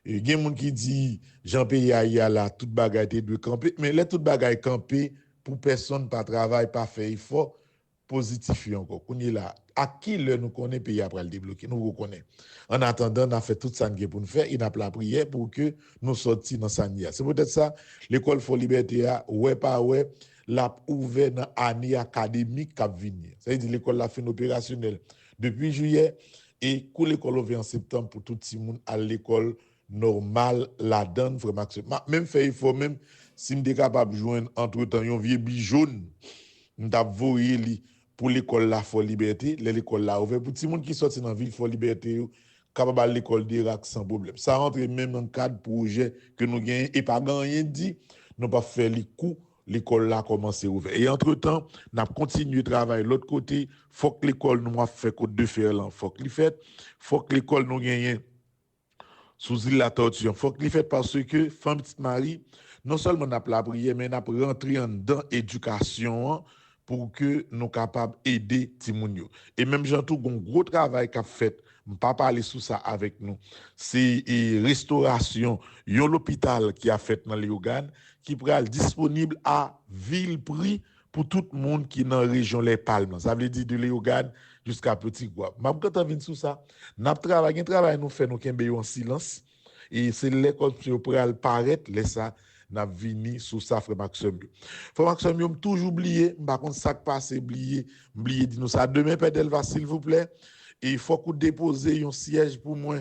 Il y a des gens qui disent, Jean-Pierre Aya là, toute bagaille de camper, mais là, toute bagaille camper, pour personne, pas travail, pas faire effort, positif encore. On est là. À qui nous connaît pays après le débloquer, nous reconnaissons. En attendant, on a fait tout ça pour nous faire, il a la prière pour que nous sortions dans sa nia. C'est peut-être ça, l'école for liberté, ouais, pas ouais, l'a ouvert dans l'année académique qui vient. C'est-à-dire l'école l'a fait opérationnelle depuis juillet et quand l'école ouvert en septembre pour tout le monde à l'école normale, la donne vraiment. Même fait, il faut même, si nous sommes capables de joindre entre-temps un vieux jaune, nous avons vu pour l'école la for liberté, l'école là ouvert pour tout le monde qui sorti dans la ville for liberté, capable l'école d'Irak sans problème. Ça rentre même dans le cadre projet que nous gagnons et pas rien dit, nous pas fait les coups, l'école là commencé ouvert. Et entre-temps, nous avons continué de travailler de l'autre côté, faut que l'école nous a fait côte de fer là, faut que l'école nous gagne sous île la torture, faut que fait parce que femme petite Marie non seulement n'a pas la prière mais n'a rentré dans l'éducation pour que nous capables aider Timounio. Et même j'ai tout un gros travail qu'a fait, on pas parler sous ça avec nous. C'est restauration, yon l'hôpital qui a fait dans Léogane qui pral disponible à vil prix pour tout le monde qui est dans la région Les Palmes. Ça veut dire de Léogane jusqu'à Petit Guap. M'a quand vinn sous ça, n'a travail nous fait nous kembe en silence et c'est l'école qui pral paraître laisse ça n'a vini sous ça frère Maxime. Frère Maxime toujours oublié, par contre ça qui passe oublié dit nous ça demain Père Delva s'il vous plaît et il faut qu'on dépose un siège pour moi.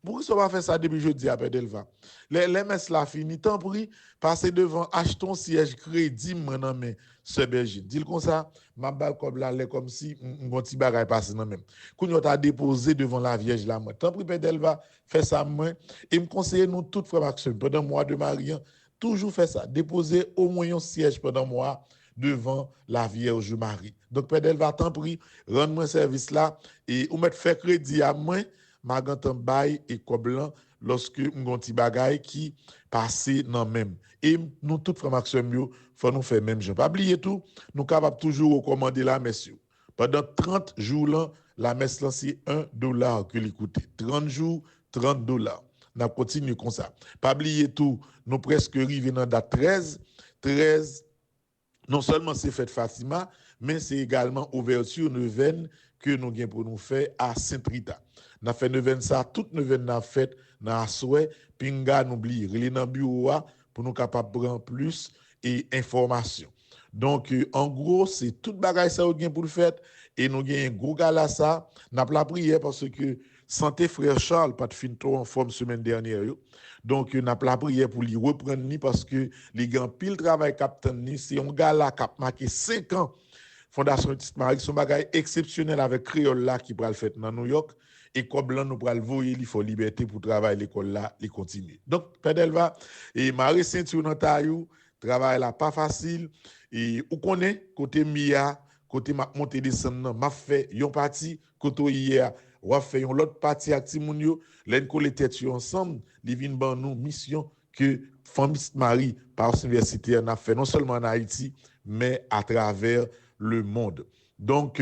Pourquoi ça va faire ça depuis jeudi à Père Delva? Les messes là fini tant pris passer devant acheter siège crédit maintenant mais ce Bergine. Dis comme ça, ma balle comme là comme si un petit bagage passe dans même. Quand on t'a déposé devant la Vierge là moi. Tant pris Père Delva fait ça moi et me conseiller nous toutes frère Maxime pendant mois de Marian toujours fait ça, déposer au moins un siège pendant moi devant la Vierge Marie. Donc, Père Delva, tant pris, rendre-moi service là et ou mettre fait crédit à moi, ma gantan bail et blanc lorsque mon petit bagay qui passé dans même. Et nous, toutes frères Maxime, faut nous faire même. Je pas oublier tout, nous capables toujours recommander la messe. Pendant 30 jours là, la messe là c'est $1 que l'écouter. 30 jours, $30. Nous continuons comme ça. Pas oublier tout, nous presque arrivés dans date 13, non seulement c'est fête Fatima, mais c'est également ouverture neuvaine que nous avons pour nous faire à Saint-Rita. Nous avons fait neuvaine ça, toute neuvaine n'a fait dans la souhait, pinga n'oublie, relé dans bureau pour nous capables de prendre plus et information. Donc en gros, c'est toute bagaille ça pour le faire et nous avons un gros gala ça, nous avons la prière parce que santé frère Charles pas de fin trop en forme semaine dernière yo. Donc n'a pas la prière pour lui reprendre ni parce que les grands pile travail captain ni c'est un gars là qui a marqué 5 ans Fondation Petite Marie son bagage exceptionnel avec créole là qui pral fait dans New York et comme blanc nous pral voyer il faut liberté pour travailler l'école là il continue. Donc Père Delva et Marie ceinture dans taillou travail là pas facile et ou connaît côté Mia côté m'a monter descendre m'a fait yon parti côté hier ou a fait une autre partie avec Timounio, l'en coller tête ensemble, li vinn ban nous mission que Femme Marie par universitaire n'a fait non seulement en Haïti mais à travers le monde. Donc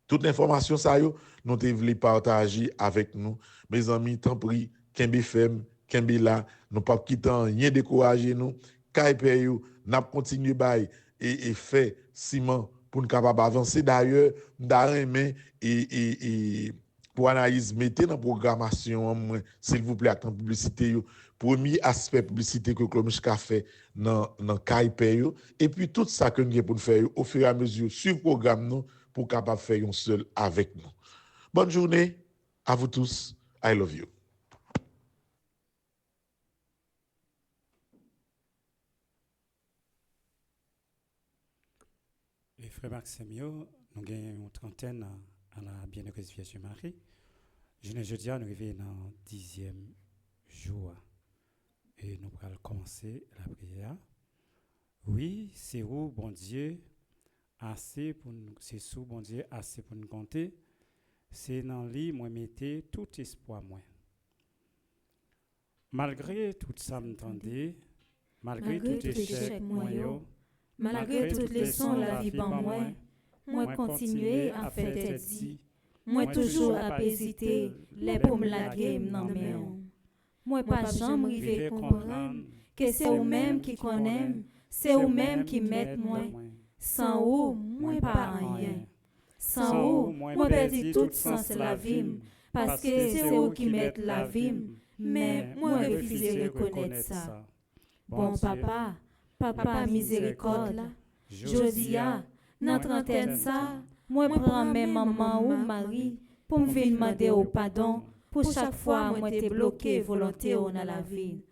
Toute l'information, ça, yo, nous te voulons partager avec nous. Mes amis, tant pis, Kembe Fem, Kembe là, nous pas quittant, rien décourager nous. Kaipe yo, n'a continué bail et fait ciment pour nous capable avancer. D'ailleurs, d'ailleurs, et pour analyse, mettez dans la programmation, s'il vous plaît, avec la publicité, yo. Premier aspect publicité que Klomichka fait dans Kaipe yo. Et puis tout ça que nous avons pour faire au fur et à mesure sur le programme, nous, pour capable faire un seul avec nous. Bonne journée à vous tous. I love you. Et frère Maximio, nous avons une trentaine à la Bienheureuse Vierge Marie. Je ne jeudi, nous arrivons dans le 10e jour. Et nous allons commencer la prière. Oui, c'est où, bon Dieu, assez pour nous, c'est sous, bon Dieu, assez pour nous compter. C'est dans lui, moi, mettez tout espoir, moi. Malgré tout ça, m'entendez, malgré tout échec, moi, malgré toutes les leçons la vie par moi continuer à faire tête dit, moi toujours à hésiter, les pour me laguer non mais moi pas jamais river comprendre que c'est ou même qui connaît, c'est ou même qui met moi, sans ou moi pas rien, sans ou moi perdu tout sens la vie, parce que c'est ou qui met la vie, mais moi refuse reconnaître ça. Bon papa miséricorde là, Josia, dans trentaine ça, moi prends mes maman ou mari pour me venir demander au pardon pour chaque fois moi t'ai bloqué volonté dans la vie.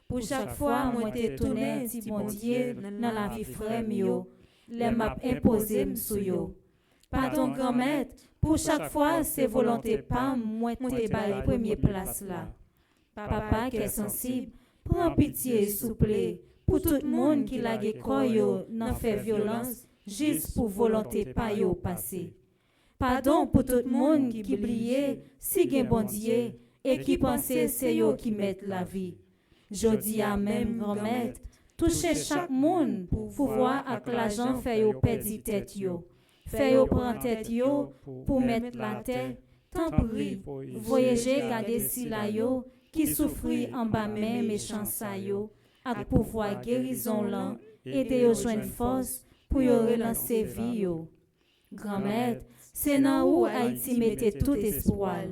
Pour chaque fois moi t'ai tourné si bon Dieu dans la vie frère mio, les m'a imposé m'sou yo. Pardon grand-mère, pour chaque fois c'est volonté pas moi t'ai bail première place là. Papa qui est sensible, prends pitié s'il vous plaît. Pour tout le monde qui l'a yo n'en fait violence, juste pour volonté pas yo passer. Pardon pour tout le monde qui oublié, si gen bon Dieu, et qui pensait c'est yo qui mettent la vie. Jodi à même grand-mère, toucher chaque monde pour voir avec l'argent fait yo perdre tête yo. Fait yo prendre tête yo pour mettre la tête, tant pis, voyager garder si la yo, qui souffrit en bas même méchant sa yo. Avec pouvoir guérison là, aider yo joindre force pour yo relancer vie yo. Grand-mère, c'est dans où Haïti mettait tout espoir.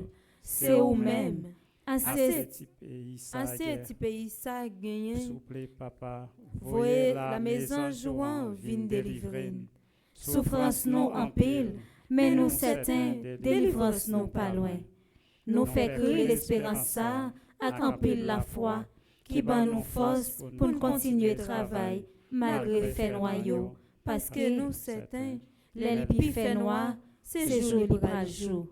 C'est où même. Assez petit pays ça gagné. S'il vous plaît, papa, Voyez la maison jouant vin délivrer. Souffrance nous en pile, mais nous certains, délivrance nous pas loin. Nous fait crier l'espérance ça, avec en pile la foi. Qui ban nous force pour nous continuer travail malgré fait noyau parce que nous certains les pi fait noir c'est jour bras jour.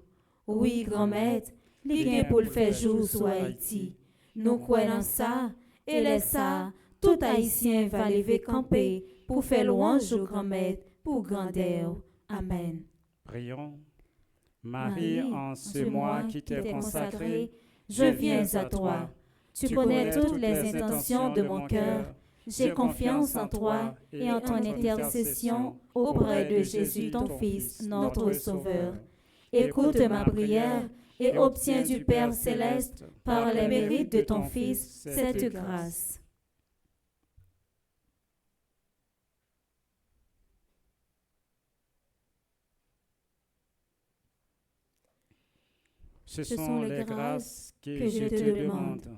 Oui grand-mère, li gen pour le faire jour sur Haïti. Nous croyons ça et laisse ça tout haïtien va lever camper pour faire louange au grand-mère pour grandeur. Amen. Prions. Marie, en ce mois qui t'est consacré, je viens à toi. Tu connais toutes les intentions de mon cœur. J'ai confiance en toi et en ton intercession auprès de Jésus, ton Fils, notre Sauveur. Écoute ma prière et obtiens du Père céleste, par les mérites de ton Fils, cette grâce. Ce sont les grâces que je te demande.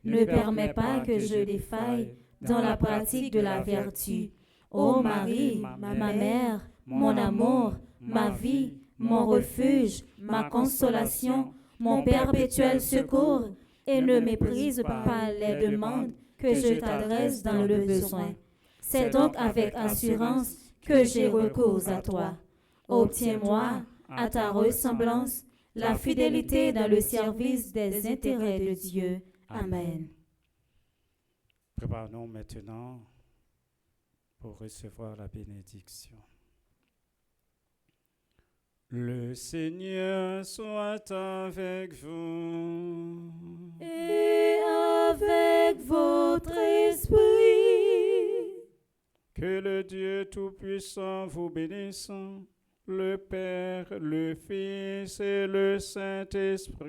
Ne permets pas que je défaille dans la pratique de la vertu. Ô Marie, ma mère, mon amour, ma vie, mon refuge, ma consolation, mon perpétuel secours, et ne méprise pas les demandes que je t'adresse dans le besoin. C'est donc avec assurance que j'ai recours à toi. Obtiens-moi, à ta ressemblance, la fidélité dans le service des intérêts de Dieu. Amen. Préparons-nous maintenant pour recevoir la bénédiction. Le Seigneur soit avec vous. Et avec votre esprit. Que le Dieu Tout-Puissant vous bénisse, le Père, le Fils et le Saint-Esprit.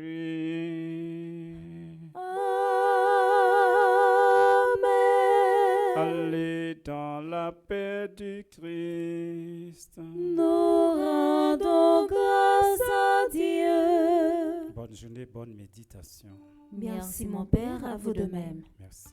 Amen. Allez dans la paix du Christ. Nous rendons grâce à Dieu. Bonne journée, bonne méditation. Merci mon Père, à vous de même. Merci.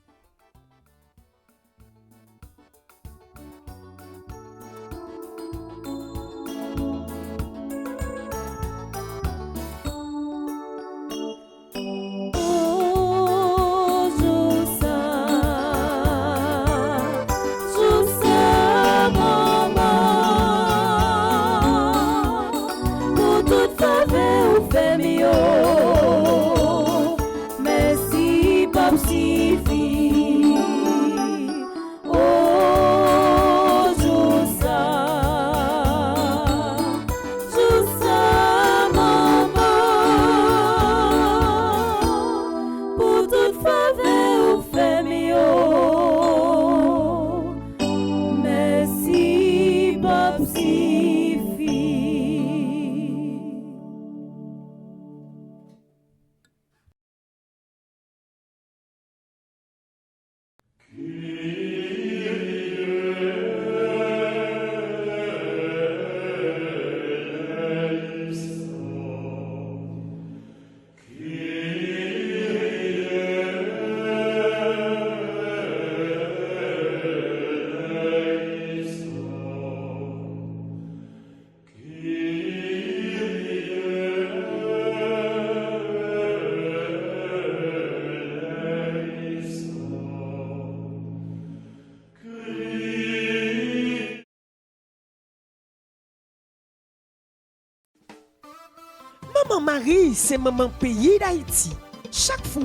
Maman Marie, c'est maman pays d'Haïti. Chaque fois